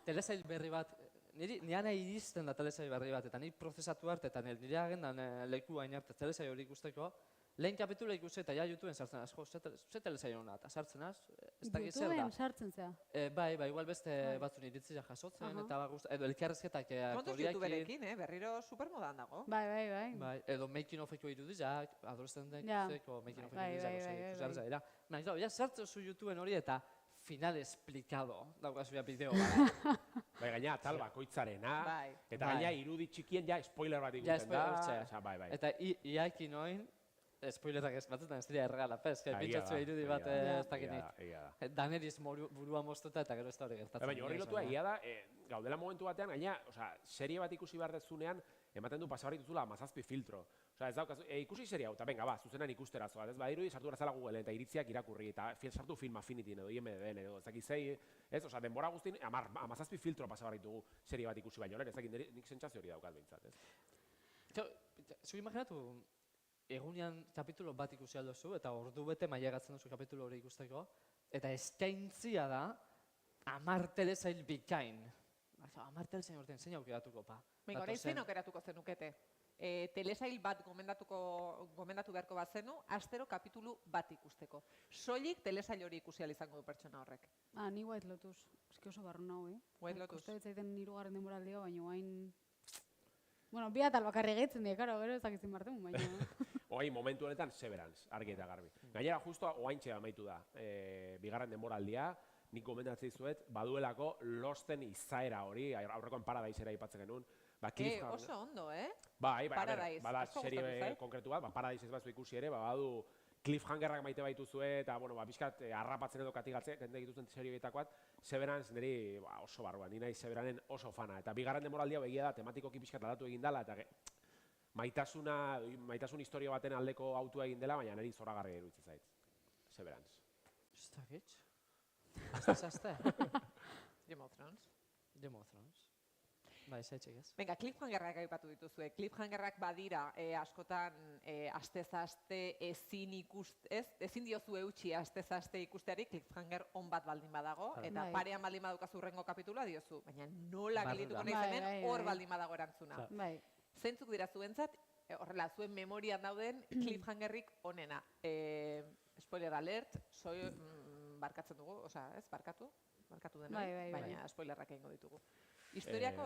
telesail berri bat, nian nahi iristen da telesail berri bat, eta nik prozesatu arte, eta nire agendan leku hain arte telesail hori ikusteko, lehen kapitula ikusi eta ja YouTubeen sartzen asko, ze telesail hona, eta sartzen az, ez dakit zer da. YouTubeen sartzen zea? Bai, igual beste batzun iritzia jasotzen, eta edo elkarrezketak kontuz YouTuberekin, berriro supermodan dago. Bai. Edo making ofeko irudizak, adolescenteko making ofeko irudizak, ikusi dira. Ja sartzen zu YouTubeen hori eta final explicado, daukazu ya bideo gara. Bai, gaina tal bakoitzarena, eta gaina irudi txikien ja spoiler bat ikusten da. Bai. Eta iakin oin, spoilerak ez batzutan ez dira erregala, pintxatzu irudi bat ez dakinik. Daneriz burua moztuta eta gero ez da hori gertatzen. Baina horri lotua egia da, gaudela momentu batean, gaina, serie bat ikusi behar dezunean, ematen du pasabarri duzula 17 filtro. Osea, ez daukazu, ikusi serie hau, eta venga, zuzenan ikustera zoaz, ez? Badirudi sartu berazala Googleen eta iritziak irakurri, eta sartu Film Affinityn edo IMDb'n edo ez dakit zei, ez? Osea, denbora guztin 17 filtro pasabarri dugu serie bat ikusi baino, ez dakit nik sentsazio hori daukat behintzat, ez? Zu imaginatu, egunean kapitulo bat ikusi aldozu, eta ordu bete mailegatzen duzu kapitulo hori ikusteko, eta eskaintzia da 10 telesail bikain. 10 telesail urtean, zein aukeratuko pa? Venga, orain zein aukeratuko zenukete. Telesail bat gomendatu beharko bat zenu, astero kapitulu bat ikusteko. Soilik telesail hori ikusi ahal izango du pertsona horrek. Ni White Lotus. Eski oso barru nahu, White Lotus. Koste betzaiten 3. denboraldia, baina guain... Bueno, bi atal bakarri gehitzen dira, karo, gero ez dakitzen bartemu, baina... Oain, momentu honetan, Severance, argi eta garbi. Gainera, justo oaintxe amaitu da. Bigarren denboraldia, nik gomendatzen dizuet, baduelako Losten izaera hori, aurrekoan Paradisera aipatzen genuen. Oso ondo, Bai, Paradise. Bada serie konkretu bat, Paradise ez batzu ikusi ere, badu cliffhangerrak maite baituzue, eta, pixkat harrapatzen edo katigatzen dituzten serie bietakoat, Severance niri oso barruan, ni nahi Severanen oso fana. Eta bigarren denboraldia begia da, tematikoki pixkat aldatu egin dela, eta maitasun historia baten aldeko autua egin dela, baina niri zoragarria iruditzen zait. Severance. Ez dakit? Azte? Game of Thrones. Game of Thrones. Bai, zaitxek ez. Venga, cliffhangerrak aipatu dituzue. Cliffhangerrak badira askotan astez-aste ezin diozu eutxi astez-aste ikusteari cliffhanger on bat baldin badago, eta parean baldin badukazu hurrengo kapitulua diozu, baina nola gelituko nahi hemen hor baldin badago erantzuna. Zeintzuk dira zuentzat, horrela, zuen memorian dauden cliffhangerrik onena. Spoiler alert, barkatzen dugu, ez, barkatu dena, baina spoilerrak egingo ditugu. Historiako,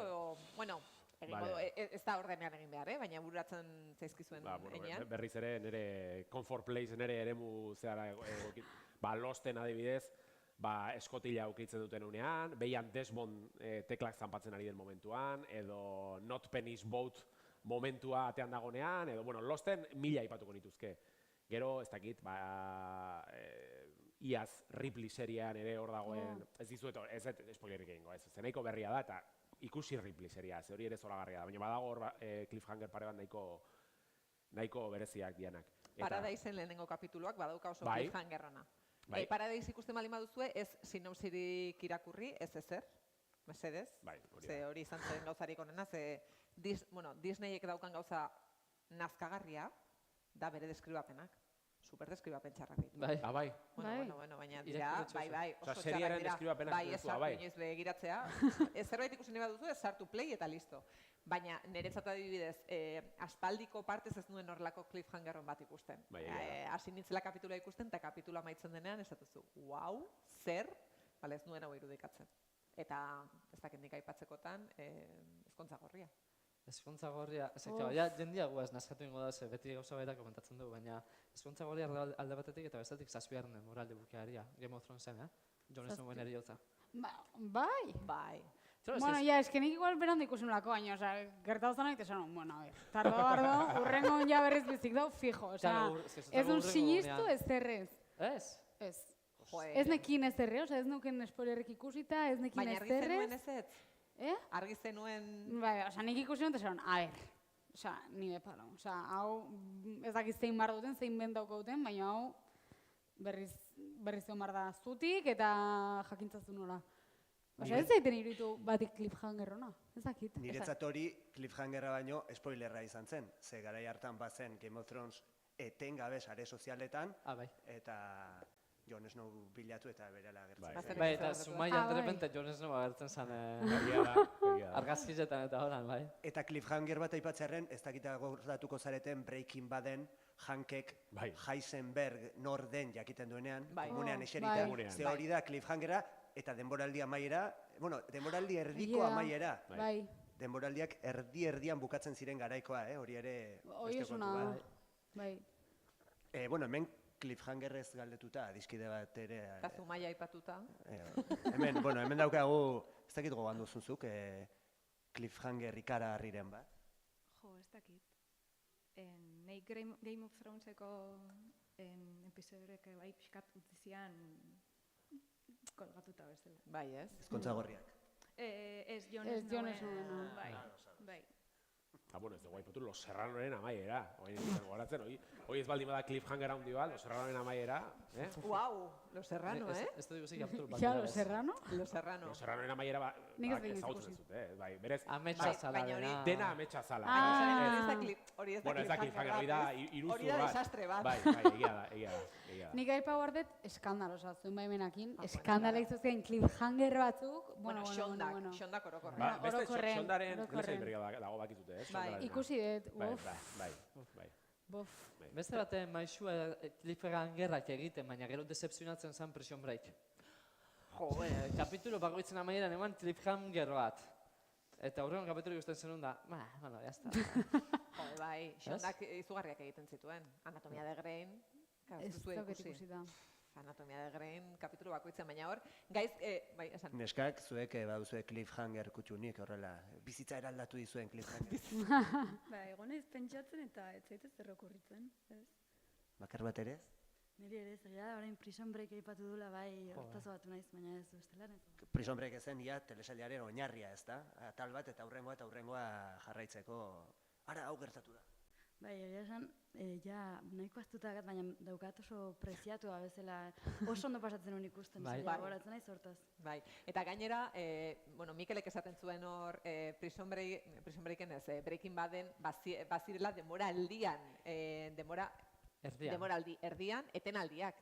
bueno, ez da ordenean egin behar, baina bururatzen zaizkizuen enean. Berriz ere, nire comfort place, nire eremu zehara Losten adibidez, eskotila aukitzen duten unean, behian Desmond teklak zanpatzen ari den momentuan, edo Not Penny's Boat momentua atean dagonean, edo, Losten 1000 aipatuko nituzke. Gero, ez dakit, iaz Ripley seriean ere hor dagoen, ez dizuet, ez spoilerik egingo, ez zeneiko berria da, eta ikusi Ripley seria, ze hori ere zoragarria da, baina badago hor cliffhanger pare bat nahiko bereziak dianak. Paradisen lehenengo kapituluak badauka oso cliffhanger ona. Paradise ikusten baldin baduzue, ez sinopsirik irakurri, ez ezer, mesedez, ze hori izan zen gauzarik onena, ze Disneyek daukan gauza nazkagarria, da bere deskribapenak. Super deskribapen txarrak ditu. Bai. Bueno, baina dira, bai, oso txarrak dira. Bai, ez sartu inoiz begiratzea. Zerbait ikusi nahi baduzu, ez sartu play eta listo. Baina niretzat adibidez, aspaldiko partez ez nuen horrelako cliffhangeron bat ikusten. Hasi nintzela kapitula ikusten, eta kapitula amaitzen denean esatuzu, wow, zer, ez nuen hau irudikatzen. Eta ez dakendik aipatzekotan, ezkontza gorria. Ezkontza gorria, jendia guaz naskatu ingo da, beti gauza baita komentatzen dugu, baina ezkontza gorria alde batetik eta bestetik 7. denboraldi bukearia, Game of Thronesen, Jon Snowen eriotza. Bai. Bueno, eskenik igual berandu ikusen lako, baina, gertatu zan egite esan, tardo, urrengo ja berriz bizik dau, fijo, ez dun sinistu ez zerrez. Ez? Ez nekin ez zerre, ez nuken spoilerrik ikusita, ez nekin ez zerrez. Baina argi zenuen ez ez? Argi zenuen... Bai, nik ikusi dut esan, ni bepalo. Hau, ez dakiz zein bar duten, zein bendauko duten, baina hau berriz egon bar da zutik eta jakintzazun nola. Ez zaiten iruditu batik cliffhangerrona, ez dakit. Niretzat hori cliffhangerra baino spoilerra izan zen. Ze garai hartan bazen Game of Thrones etengabe sare sozialetan, eta Jon Snow bilatu eta berela agertzen. Bai, eta Zumaian derrepente Jon Snow agertzen zen argazkizetan eta horan, bai. Eta cliffhanger bat aipatzearen, ez dakita gordatuko zareten Breaking Baden, Hankek, Heisenberg nor den jakiten duenean, komunean eserita, ze hori da cliffhangera, eta denboraldi amaiera, denboraldi erdiko amaiera. Denboraldiak erdian bukatzen ziren garaikoa, hori ere beste kontu bat. Bai. Hemen cliffhangerrez galdetuta, adiskide bat ere... Eta Zumaia aipatuta. Hemen daukagu, ez dakit gogoan duzunzuk, cliffhanger ikaragarriren bat. Ez dakit. Nahi Game of Throneseko episodorek bai pixkat utzizian kolgatuta bezala. Bai, ez? Ezkontza gorriak. Ez Jon Snowen. Bai. Bueno, ez dugu aipatu Los Serranoren amaiera. Goratzen, hoi ez baldin bada cliffhanger handi bat, Los Serranoren amaiera. Uau, Los Serrano, Ez dut ikusi kapitulu bat. Ja, Los Serrano? Los Serrano. Los Serranoren amaiera Nik ez dut ezagutzen ikusi. dut, bai, berez. Ametsa zala dena. Dena ametsa zala. Hori ez da Bueno, ez da cliffhanger, hori da iruzur hori da desastre bat. Bai, egia da. Nik aipa guardet eskandalosa zuen baimenakin. Eskandala izuzien cliffhanger batzuk. Bueno, xondak orokorren. Beste xondaren telesail berria dago bakizute, ez? Ikusi dut, Bai. Beste baten maixua cliffhangerrak egiten, baina gero decepzionatzen zen Prison Break. Kapitulo bakoitzen amaieran eman cliffhanger bat. Eta aurrean kapitulo ikusten zenun da, bueno, jazta. Bai, xondak izugarriak egiten zituen. Anatomia de Grey, ez dauket ikusi da. Anatomia de Grey, kapitulu bakoitzen, baina hor, gaiz, bai, esan. Neskak, zuek baduzue cliffhanger kutxunik, horrela, bizitza eraldatu dizuen cliffhanger. Ba, egon ez pentsatzen eta ez zaitez errokurritzen, ez? Bakar bat ere? Niri ere, zaila da, orain Prison Break aipatu dula, bai, hortazo batu naiz, baina ez bestelan ez. Prison Break ezen, ja, telesailaren oinarria, ez da? Atal bat eta aurrengoa jarraitzeko, ara, hau gertatu da. Bai, egia esan, ja, nahiko aztuta gat, baina daukat oso preziatua bezala, oso ondo pasatzen hon ikusten, goratzen naiz hortaz. Bai, eta gainera, Mikelek esaten zuen hor, Prison Breaken ez, Breaking Baden, bazirela demoraldian, demoraldi erdian, etenaldiak.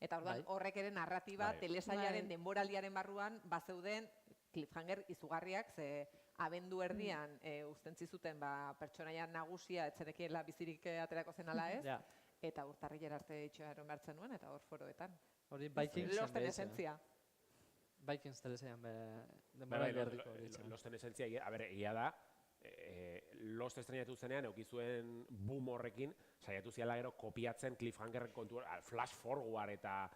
Eta orduan horrek ere narratiba, telesailaren denboraldiaren barruan, bazeuden cliffhanger izugarriak, ze abendu erdian uzten zizuten pertsonaia nagusia etzenekiela bizirik aterako zen ala ez, eta urtarrilera arte itxoaren bertzen nuen, eta hor foroetan. Hori Vikings Losten esentzia. Vikings telesailan denboraldi erdiko hori. Losten esentzia, egia da, Lost estrenatu zenean, eukizuen boom horrekin, saiatu ziala gero kopiatzen cliffhanger kontu, flash forward eta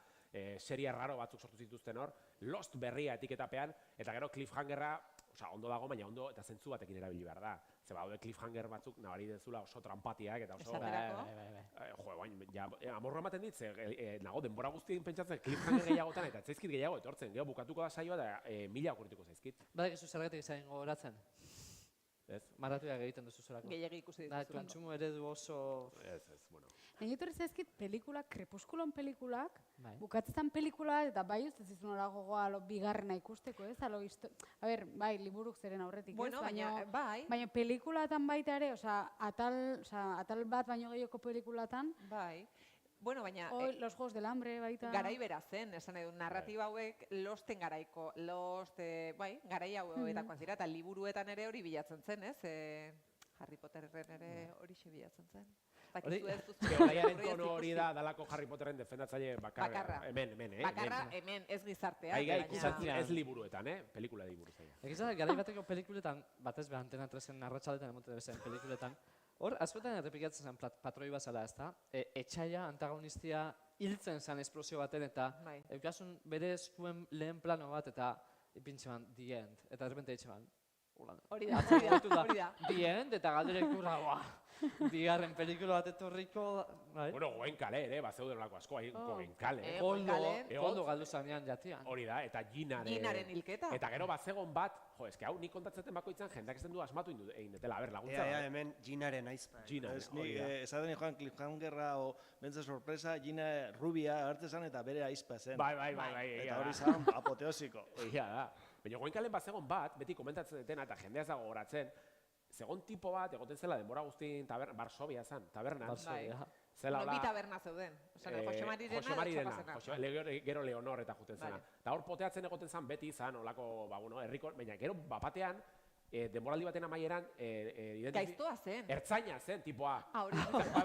serie raro batzuk sortu zituzten hor, Lost berria etiketapean, eta gero cliffhangerra, ondo dago, baina ondo eta zentzu batekin erabili behar da. Ze baude cliffhanger batzuk nabari dezula oso trampatiak eta oso... Amorro ematen dit, nago denbora guztien pentsatzen cliffhanger gehiagotan eta etzaizkit gehiago etortzen. Gero bukatuko da saioa da 1000 okurrituko zaizkit. Badak zergatik izan gogoratzen? Ez? Maratuak egiten duzu zorako. Gehiagi ikusi dituzulako. Kontsumo eredu oso... Ez, bueno. Nahi etorri zaizkit pelikulak, Krepuskulon pelikulak, bukatzetan pelikula eta bai uste zizun hori gogoa bigarrena ikusteko, ez? A ber, bai, liburuk zeren aurretik, ez? Bueno, baina pelikulatan baita ere, atal bat baino gehioko pelikulatan. Bai. Bueno, baina... Los Juegos del Hambre baita... Garai bera zen, esan edo, narratiba hauek Losten garaiko, garai hauetakoak dira, eta liburuetan ere hori bilatzen zen, ez? Harry Potterren ere hori bilatzen zen. Geolaiaren tono hori da, dalako Harry Potterren defendatzaile bakarra. Hemen, Bakarra, hemen, ez gizartea. Ez liburuetan, pelikula liburu zaila. Egizan, garai bateko pelikuletan, batez behar Antena 3-en narratxaletan emoten bezen pelikuletan, hor, askotan errepikatzen zen patroi bazala, ez da? Etxaia, antagonistia, hiltzen zen esplosio baten, eta eukasun bere eskuen lehen plano bat, eta ipintxe ban, the end. Eta errepente etxe ban, hori da, the end, eta galderek urra, bigarren pelikula bat etorriko... Bueno, Goenkale ere, bazeuden olako asko, Goenkale. Koldo galdu zanean jatian. Hori da, eta Ginaren hilketa. Eta gero bazegon bat, eske hau nik kontatzeten bakoitzan jendeak ezen du asmatu egin dutela, laguntza. Hemen Ginaren aizpa. Esaten joan cliffhangerra o bentsa sorpresa, Gina rubia hartzezan eta bere aizpa zen. Bai. Eta hori zan apoteosiko. Egia da. Baina Goenkalen bazegon bat, beti komentatzen detena eta jendea ez dago goratzen, segon tipo bat, egoten zela denbora guztien Varsovia zen, tabernan. Bi taberna zeuden. Jose Marirena, gero Leonor eta juten zena. Eta hor poteatzen egoten zen beti izan, olako, herriko, baina gero bapatean, denboraldi baten amaieran... Gaiztoa zen. Ertzaina zen, tipoa.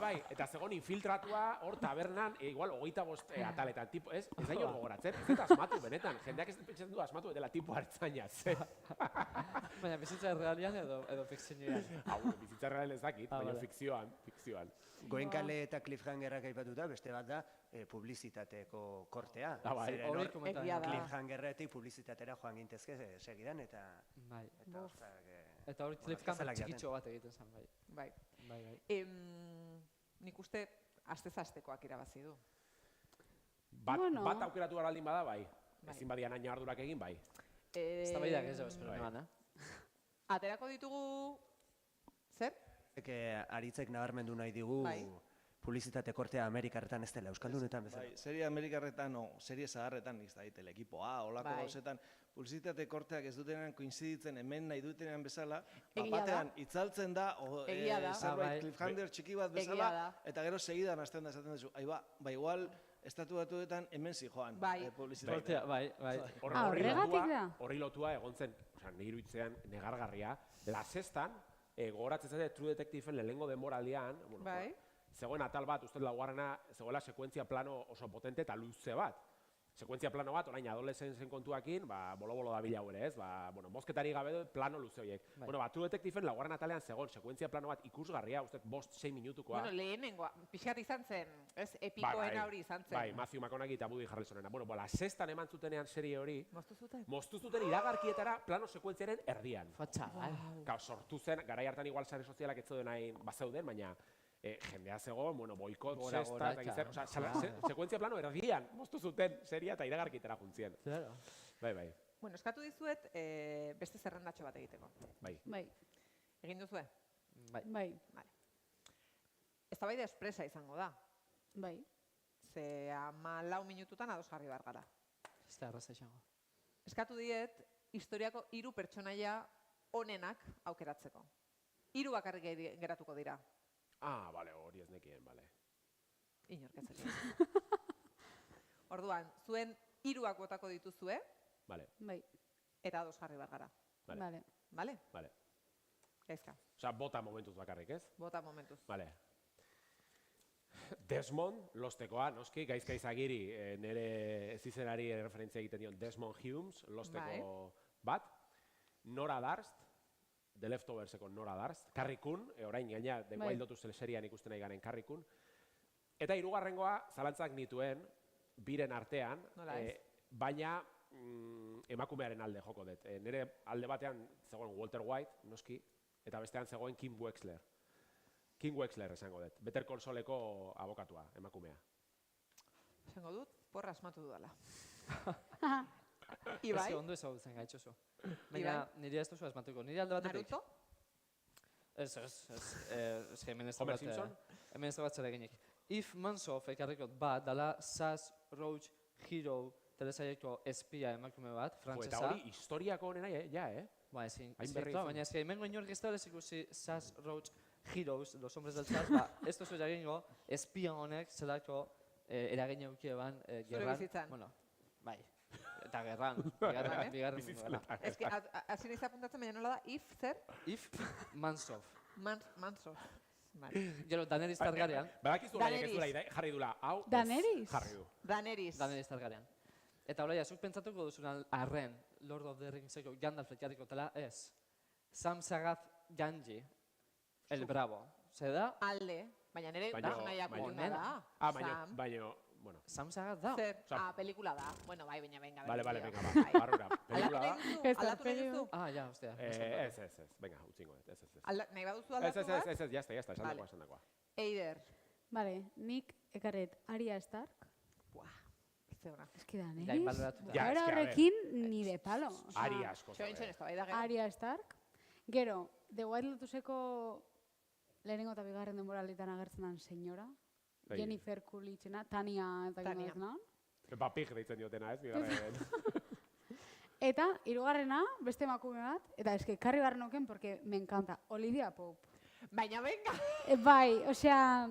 Bai, eta segon infiltratua hor tabernan, igual, 25 ataletan, tipo, ez da hor gogoratzen, ez eta asmatu, benetan, jendeak ez pentsatzen du asmatu, dela tipo ertzaina zen. Baina bizitza realian edo fikzioan? Bizitza realian ez dakit, baina fikzioan. Goenkale eta cliffhangerrak aipatuta, beste bat da publizitateko kortea. Cliffhangerretik publizitatera joan gintezke segidan eta... Eta hori cliffhanger txikitxo bat egiten zen, bai. Nik uste astez-astekoak irabazi du. Bat aukeratu garaldin bada, bai. Ezin badian aina ardurak egin, bai. Ez da baidak ez da espero neban, Aterako ditugu... Zer? Aritzek nabarmendu nahi digu publizitate kortea Amerikarretan ez dela, Euskaldunetan bezala. Bai, serie Amerikarretan, serie zaharretan, ez da, telekipoa, olako gauzetan, publizitate korteak ez dutenean koinziditzen hemen nahi dutenean bezala, batean itzaltzen da, zerbait cliffhanger txiki bat bezala, eta gero segidan hasten da esaten duzu, ba igual, estatu batuetan hemen zijoan publizitatea. Bai. Horregatik da? Horri lotua egon zen, nire iruitzean negargarria, La Sextan, gogoratzen zate True Detectiveen lehenengo denboraldian, zegoen atal bat, uste laugarrena, zegoela sekuentzia plano oso potente eta luze bat. Sekuentzia plano bat, orain adolescentzen kontuakin, bolo-bolo da bila ere ez, mozketari gabe plano luze horiek. True Detectiveen laugarren atalean zegoen sekuentzia plano bat ikusgarria, uste 5-6 minutukoa. Lehenengoa, pixkat izan zen, ez, epikoena hori izan zen. Bai, Matthew McConaughey eta Woody Harrelsonena. La Sextan eman zutenean serie hori, moztu zuten iragarkietara plano sekuentziaren erdian. Fatxabal. Sortu zen, garai hartan igual sare sozialak ez zeuden nahi bazeuden, baina jendea zegoen, boikot, sexta, sekuentzia plano erdian, moztu zuten seria eta iragarkitera juntzien. Bai. Bueno, eskatu dizuet beste zerrendatxo bat egiteko. Bai. Egin duzue? Bai. Eztabaida espresa izango da. Bai. Ze 14 minututan ados jarri behar gara. Ez da erraza izango. Eskatu diet, historiako 3 pertsonaia onenak aukeratzeko. 3 bakarrik geratuko dira. Bale, hori ez nekien, bale. Inorketzeko. Orduan, zuen 3 botako dituzue. Bale. Bai. Eta ados jarri behar gara. Bale. Bale? Bale. Gaizka. Osa, bota momentuz bakarrik, ez? Bota momentuz. Bale. Desmond, lostekoa, noski, gaizka izagiri, nire zizenari referentzia egiten dion Desmond Humes, losteko bat. Nora Darst, The Leftoverseko Nora Darst, Carrie Coon, orain gaina The Wild Lotus serian ikusten nahi garen Carrie Coon. Eta 3. zalantzak nituen, biren artean, baina emakumearen alde joko dut. Nire alde batean zegoen Walter White, noski, eta bestean zegoen Kim Wexler. Kim Wexler esango dut, Better Call Sauleko abokatua, emakumea. Esango dut, porra asmatu dudala. Ibai? Ez ondo ezagutzen gaitxoso. Baina nire ez duzu asmatuko. Nire alde batetik. Naruto? Ez, hemen ez Homer Simpson? Hemen ez da bat zera eginik. If Mansoff ekarrikot bat, dala Sass Roach Hero telesaieko espia emakume bat, frantzesa. Eta hori historiako honena, Ba, ezin, baina ez hemengo inork ez da ikusi Sass Roach Heroes, los hombres del Sass, ez duzu eragingo, espia honek zelako eragin eukie ban gerran. Zure bizitzan. Bueno, bai. Eta gerran, bigarren munduela. Ez que, hasi nahiz apuntatzen, baina nola da, If Mansoff. Mansoff. Gero, Daenerys Targaryen. Badakizu gaiek ez dula jarri dula, hau jarri du. Daenerys Targaryen. Eta hola, zuk pentsatuko duzun arren, Lord of the Ringseko Gandalf jarriko tela ez. Sam Sagat Ganji, el Bravo. Zeda? Alde, baina nire personaiak ona da. Baina, bueno. Sam Sagat da? Zer, pelikula da. Bueno, bai, baina venga. Vale, venga, barrura. Pelikula da. Aldatu nahi duzu? Ja, ostia. Ez, venga, utzingo, ez. Nahi baduzu aldatu bat? Ez, jazta, esan dakoa. Eider. Vale, nik ekarret Arya Stark. Buah, zeuna. Eski Daenerys. Ja, Era horrekin ni de palo. Arya asko. Arya Stark. Gero, The Wild Lotuseko lehenengo eta bigarren denboralditan agertzen den senyora. Jennifer Coolidgena, Tania eta gizena. Pig deitzen diotena, ez? Bigarren. Eta, 3. beste emakume bat, eta eske karri barren oken, porque me encanta, Olivia Pope. Baina, venga! Bai, osea...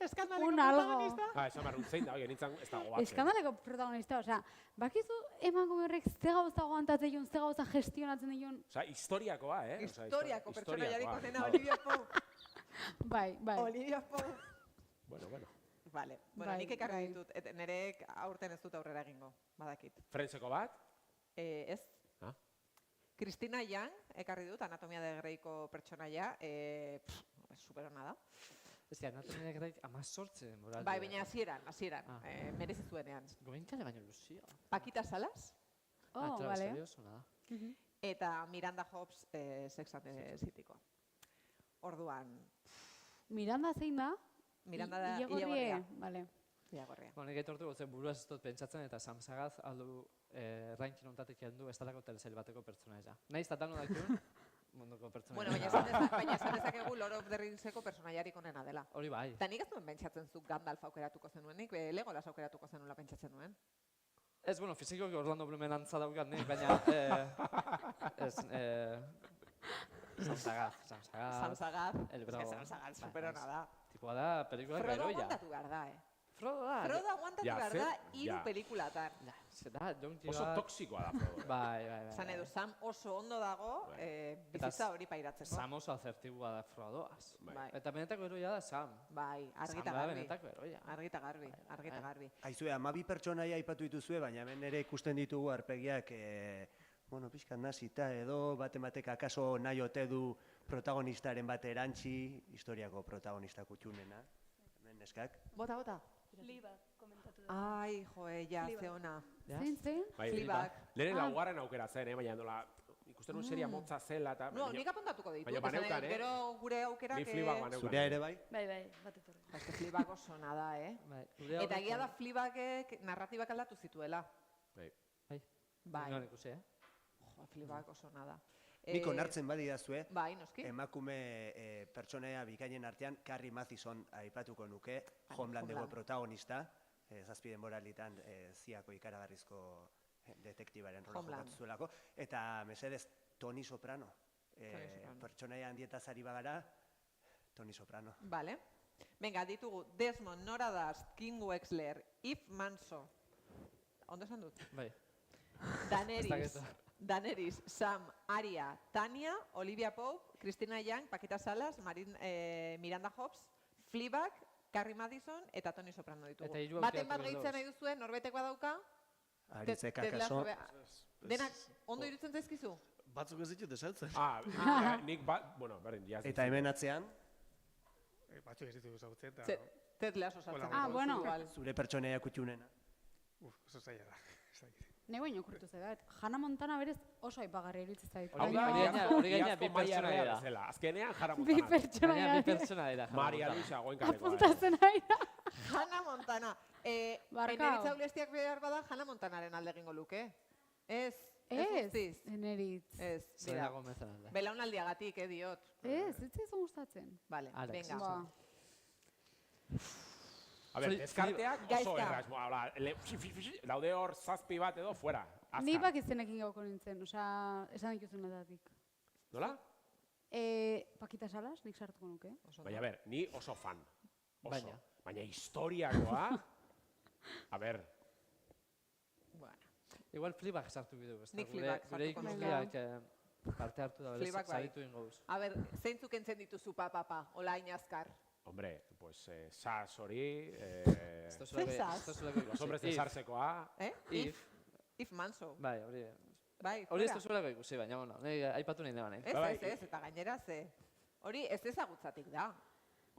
Eskandaleko protagonista? Esan barrun zein da, nintzen ez dago bat. Eskandaleko protagonista, osea, bakizu emakume horrek ze gauza aguantatzen dion, ze gauza gestionatzen dion. Osea, historiakoa, Historiako pertsonaiarik onena Olivia Pope. Bai. Olivia Pope. Bueno. Vale, nik ekarri ditut, nerek aurten ez dut aurrera egingo, badakit. Friendseko bat? Ez. Christina Yang, ekarri dut, Anatomia de Greyko pertsonaia, superona da. Ez Anatomia de Grey 18 moraldi. Bai, baina hasieran, merezi zuenean. Gointale baino luzio. Paquita Salas. Vale. Eta Miranda Hobbs, Sex and the Cityko. Orduan. Miranda zein da? Miranda da Ilegorria. Vale. Ilegorria. Nik aitortu gotzen buruaz ez dut pentsatzen eta Sam Sagaz aldu rankin ontatik heldu ez dalako telesail bateko pertsonaia. Naiz eta dano dakiun, munduko pertsona. Bueno, baina esan dezakegu Lord of the Ringseko personaiarik onena dela. Hori bai. Eta nik ez duen pentsatzen zu Gandalf aukeratuko zenuenik, Legolas aukeratuko zenuela pentsatzen nuen. Ez, bueno, fizikoki Orlando Blumen antza daukat nik, baina... Ez, Samsagaz. Samsagaz. El bravo. Samsagaz superona da. Tipua da, pelikulak Frodo heroia. aguantatu behar da, Frodo da. Frodo aguantatu behar da, 3 pelikulatan. Zeta, jonki Oso toksikoa da Frodo. Bai. Zan edo, Sam oso ondo dago, bizitza hori pairatzeko. Sam oso azertibua da Frodoaz. Bai. Eta benetako heroia da Sam. Bai, argita Sam da garbi. benetako heroia. Argita garbi. Aizue, 12 pertsonaia aipatu dituzue, baina hemen ere ikusten ditugu arpegiak, pixkat nazita edo, batek akaso nahi ote du protagonistaren bat erantzi, historiako protagonista kutxunena. Hemen neskak. Bota. Fleabag komentatu da. Ai, joe, ja, ze ona. Zein? Fleabag. Nire laugarren aukera zen, baina nola, ikusten nuen seria motza zela eta... No, nik apuntatuko ditut. Baina baneukan, Gero gure aukerak... Ni Fleabag baneukan. Zurea ere bai? Bai, bat etorri. Ez que Fleabag oso ona da, Eta egia da Fleabagek narratibak aldatu zituela. Bai. Noan ikusi, Jo, Fleabag oso ona da. Nik onartzen badidazue, Bai, noski. emakume pertsonaia bikainen artean Carrie Mathison aipatuko nuke, Homelandeko protagonista, zazpi denboralitan ziako ikaragarrizko detektibaren rola jokatu zuelako, eta mesedez Toni Soprano. Pertsonaia handietaz ari bagara, Toni Soprano. Vale. Venga, ditugu Desmond, Nora Dust, Kim Wexler, Eve Manso. Ondo esan dut? Bai. Daenerys, Sam, Arya, Tanya, Olivia Pope, Christina Yang, Paquita Salas, Miranda Hobbs, Fleabag, Carrie Madison eta Toni Soprano ditugu. Baten bat gehitzen nahi duzuen, norbaitek badauka? Aritzek akaso. Denak ondo irutzen zaizkizu? Batzuk ez ditut esaltzen. Nik bat, bueno, berdin, jaz. Eta hemen atzean? Batzuk ez ditugu zautzen. Ted Lasso saltzen. Bueno. Zure pertsonaia kutxunena. Oso zaila da. Ne baino kurtu zedat. Hannah Montana berez oso aipagarria iruditzen zait. Hau da, hori gaina bi pertsonaia da. Azkenean Hannah Bi Montana. pertsonaia. Bi pertsonaia da. Maria Luisa goenkarekoa. Apuntatzen ari da. Hannah Montana. Eneritza ulestiak behar bada Hannah Montanaren alde egingo luke. Ez Eneritz. Ez, Selena Gomezan alde. Belaunaldiagatik, diot. Ez zaizu gustatzen. Vale, venga. A ber, deskarteak oso erraz. Daude hor zazpi bat edo fuera. Ni bakizenekin gauko nintzen, esan dituzunetatik. Nola? Paquita Salas, nik sartuko nuke. Baina, ber, ni oso fan. Oso. Baina historiakoa... A ber... Igual Fleabag sartu bideu, ez da. Nik Fleabag Gure ikusleak parte hartu da, berez, zaritu ingoz. A ber, zeintzuk entzen dituzu papa, hola inazkar? Hombre, pues Sas hori... Los hombres de Sarsekoa... If Manso. Bai, hori... Bai, hori ez duzuelako ikusi, baina, bueno, aipatu nahi neban, Ez, eta gainera ze. Hori ez ezagutzatik da.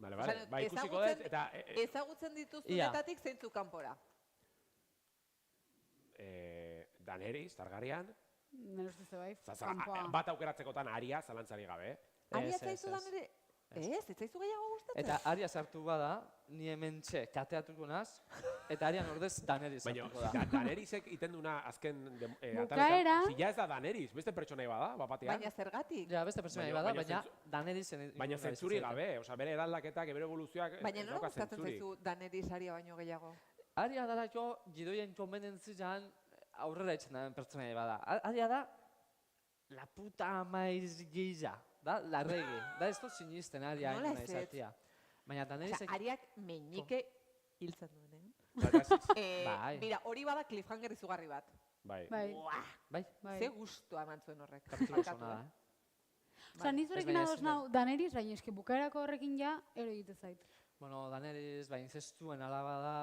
Bale, bai, ikusiko dut, eta... Ezagutzen dituzunetatik zeintzuk kanpora? Daenerys, Targaryen... Nire ustez bai, bat aukeratzekotan Arya, zalantzari gabe. Arya zaizu Daenerys? Ez zaizu gehiago gustatzen? Eta Arya sartu bada, ni hemen txe kateatuko naz, eta Aryan ordez Daenerys sartuko da. Baina, Daenerysek iten duna azken... Bukaera... Zila ez da Daenerys, beste pertsonai bada, bapatean. Baina zergatik? Ja, beste pertsonai bada, baina Daenerys... Baina zentzuri gabe, bere eraldaketak, bere evoluzioak... Baina nola gustatzen zaizu Daenerys Arya baino gehiago? Arya dalako gidoien konbenentzian aurrera etxen da pertsonai bada. Arya da la puta amaiz giza. Da, larregi. Da, ez dut sinisten Arya hain nahi zatia. Baina Daenerysek... Ariak meñike hiltzen duen, Mira, hori bada cliffhanger izugarri bat. Bai. Ze gustua eman zuen horrek. Kapitulo zona da, Osa, nizurekin adoz nau Daenerys, baina eski bukaerako horrekin ja, ero egite zait. Bueno, Daenerys, baina inzestuen alaba da,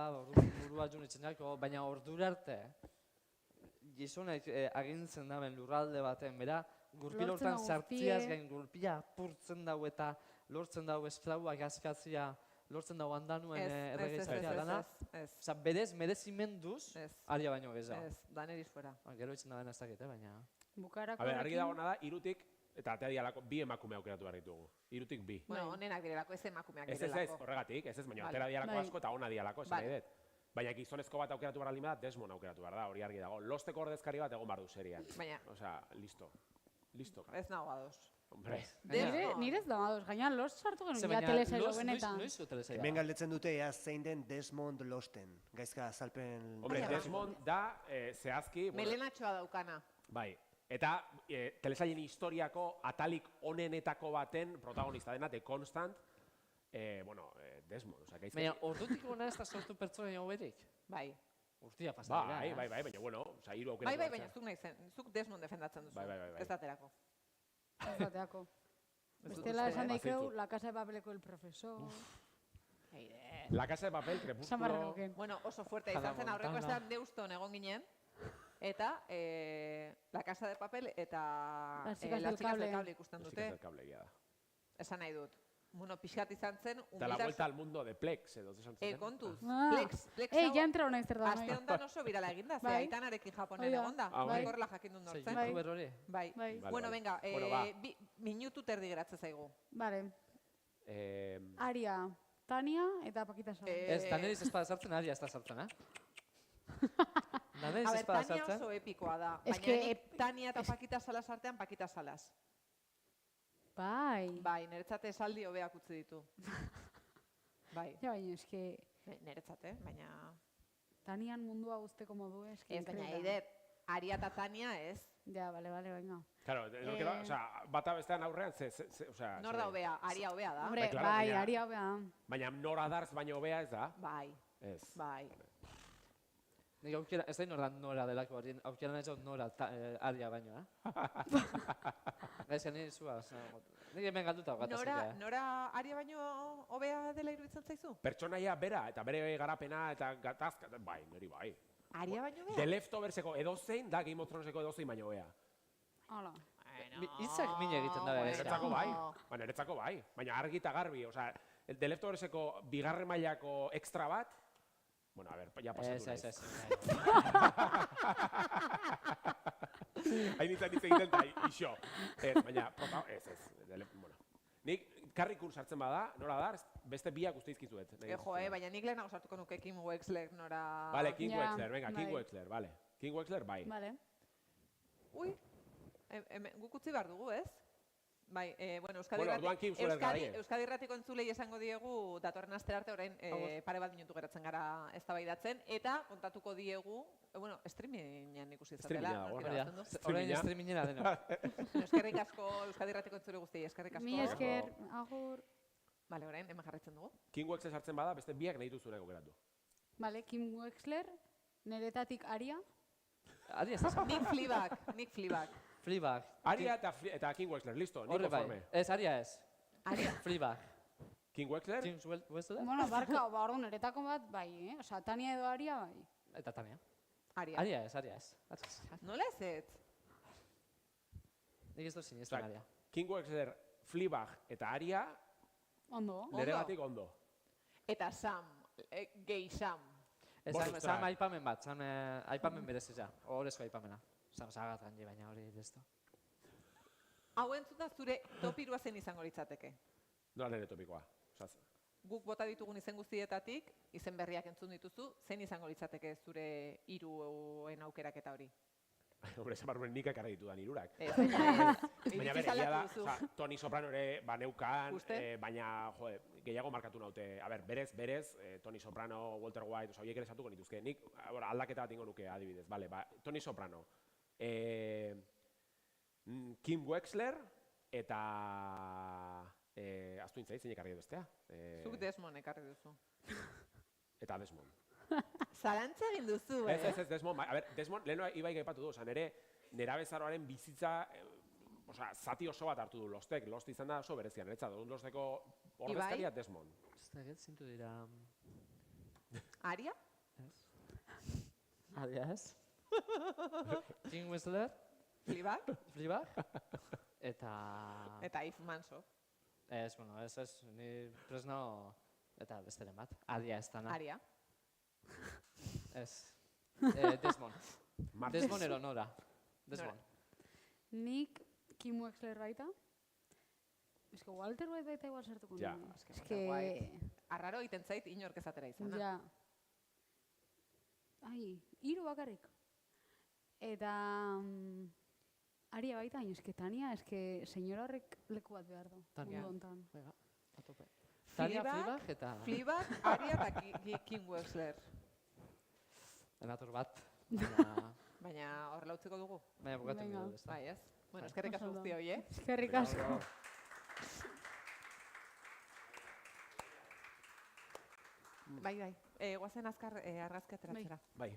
burua junitzen jako, baina ordura arte, gizonek agintzen daben lurralde baten, bera, gurpil hortan sartziaz gain gurpila apurtzen dau eta lortzen dau esklauak askatzia, lortzen dau handanuen erregeizatzea dana. Osa, berez, merezimenduz, Arya baino gehiago. Ez, Daenerys fuera. Gero itzen da ez dakite, baina... Bukaerako horrekin... Argi dagoena da, irutik, eta atea dialako, bi emakume aukeratu behar ditugu. Irutik bi. Bueno, onenak direlako, ez emakumeak direlako. Ez, horregatik, ez, baina atera dialako asko eta ona dialako, esan nahi dut. Baina gizonezko bat aukeratu behar alima da, Desmond aukeratu behar da, hori argi dago. Losteko ordezkari bat egon behar du serian. Baina... Osea, listo. Listo. Ez nago ados. Hombre. Nire ez da madoz, gainean Lost sartu genuen, Ze ja baina telesailo Lost benetan. noiz zu telesaila? Hemen galdetzen dute ea zein den Desmond Losten. Gaizka azalpen... Hombre, Desmond da zehazki... Melenatxoa daukana. Bai, eta telesailen historiako atalik onenetako baten protagonista dena, The Constant, Desmond, oza, gaizki. Baina, ordutik gona ez da sortu pertsona jau berik? Bai. Urtia pasa dira, Bai, baina, bueno, oza, hiru aukera. Bai, baina zuk Desmond defendatzen duzu. Bai. Ez daterako. Ez bateako. Bestela esan daikeu, La Casa de Papeleko el profesor. La Casa de Papel, Crepúsculo... Bueno, oso fuerte izan zen, aurreko estean Deuston egon ginen, eta La Casa de Papel eta Las Chicas del Cable ikusten dute. Las Chicas del Cable, egia da. Esan nahi dut. Bueno, pixat izan zen... Eta la vuelta al mundo de Plex, edo esan zen. Kontuz, Plex hau... ja entra hona izter da. Aste honetan oso birala eginda, ze aitanarekin Japonen egonda. Horrela jakindun nortzen. Bai. Bueno, venga, minutu terdi geratzen zaigu. Vale. Aria, Tania eta Pakita Sala. Ez, Taneriz ez bada sartzen, Aria ez da sartzen, A ber, Tania oso epikoa da. Baina Tania eta Pakita Salas artean, Pakita Salas. Bai, niretzat esaldi hobeak utzi ditu. Bai. Ja, baina eske... Niretzat, baina... Tanian mundua guzteko modu, eske... Ez, baina Eider, Aria eta Tania ez. Ja, bale, venga. Claro, bata bestean aurrean, nor da hobea, Aria hobea da. Hombre, bai, Aria hobea da. Baina Nora Darz baino hobea ez da? Bai. Ez. Bai. Nik aukera, ez da Nora delako, aukera nahi zau Nora Aria baino, Gaizka nire zua, nik hemen galduta gatazkea. Nora Aria baino hobea dela iruditzen zaizu? Pertsonaia bera, eta bere garapena, eta gatazka, bai, niri bai. Aria baino hobea? The Leftoverseko edozein, da Game of Throneseko edozein baino hobea. Hala. Itzak mine egiten da bere. Niretzako bai, baina argi eta garbi, oza, The Leftoverseko bigarren mailako extra bat, bueno, a ver, ya pasatu naiz. Ez. Hain izan egiten eta iso. Baina, ez. Bueno. Nik karrikur sartzen bada, Nora da, beste biak uste izkizuet. Baina nik lehenago sartuko nuke Kim Wexler, Nora... Vale, Kim Wexler, venga, Kim Wexler, vale. Kim Wexler, bai. Vale. Ui, guk utzi behar dugu, ez? Bai, bueno, Euskadi Irratiko entzulei esango diegu datorren astera arte orain pare bat minutu geratzen gara eztabaidatzen eta kontatuko diegu, bueno, streamingen ikusi izatela. Orain streamingena dena. Eskerrik asko Euskadi Irratiko entzule guztiei, eskerrik asko. Mi esker, agur. Vale, orain hemen jarraitzen dugu. Kim Wexler sartzen bada, beste biak nahi duzuneko geratu. Vale, Kim Wexler, neretatik Aria. Aria ez da. Nick Fleabag. Fleabag. Aria eta Kim Wexler, listo, nik konforme. Ez, Aria ez. Aria. Fleabag. Kim Wexler? Kim Wexler? Bueno, barka, orduan neretako bat, bai, Osa, Tania edo Aria, bai. Eta Tania. Aria ez. Nola ez ez? Nik ez dut sinesten Aria. Kim Wexler, Fleabag eta Aria, Ondo. leregatik ondo. Eta Sam, gay Sam. Sam aipamen bat, Sam aipamen berezia, horrezko aipamena. Sam zagat ganje, baina hori desto. Hau entzuta zure top 3 zen izango litzateke. Nola nire topikoa. Guk bota ditugun izen guztietatik, izen berriak entzun dituzu, zen izango litzateke zure 3en aukeraketa hori? Hombre, esan barrunen nik ekarri ditudan 3ak. Baina bere, da, Toni Soprano ere baneukan, baina, gehiago markatu naute. A ber, berez, Toni Soprano, Walter White, horiek ere esatuko nituzke. Nik aldaketa bat ingo nuke adibidez. Toni Soprano, Kim Wexler eta... Aztu intzai, zein ekarri bestea? Zuk Desmond ekarri duzu. Eta Desmond. Zalantza egin duzu, Ez, Desmond. A ber, Desmond, leheno ibai gaipatu du, nera bezaroaren bizitza, zati oso bat hartu du Lostek. Lost izan da oso berezia, niretzat. Losteko ordezkaria Desmond. Ez zintu dira... Aria? Ez. Aria ez. Kim Wexler. Fleabag. Eta Yves Manso. Ez, ni presno... Eta besteren bat. Aria ez dana. Aria. Ez. Desmond. Desmond ero Nora. Desmond. Nik Kim Wexler baita. Ez que Walter White baita igual sartuko Ja. Ez que... Arraro egiten zait inork ezatera izana. Ja. Ai, 3 bakarrik. Eta... Aria baita, baina eske Tania, eske senyora horrek leku bat behar du. Tania. Mundu hontan. Venga, a tope. Tania Fleabag eta... Fleabag, Aria eta Kim Wexler. Enator bat. Baina horrela utziko dugu. Baina bukatu Venga. dugu. Bai, ez? Bueno, eskerrik asko guztioi, eh? Eskerrik asko. Bai. Guazen azkar argazki ateratzera. Bai.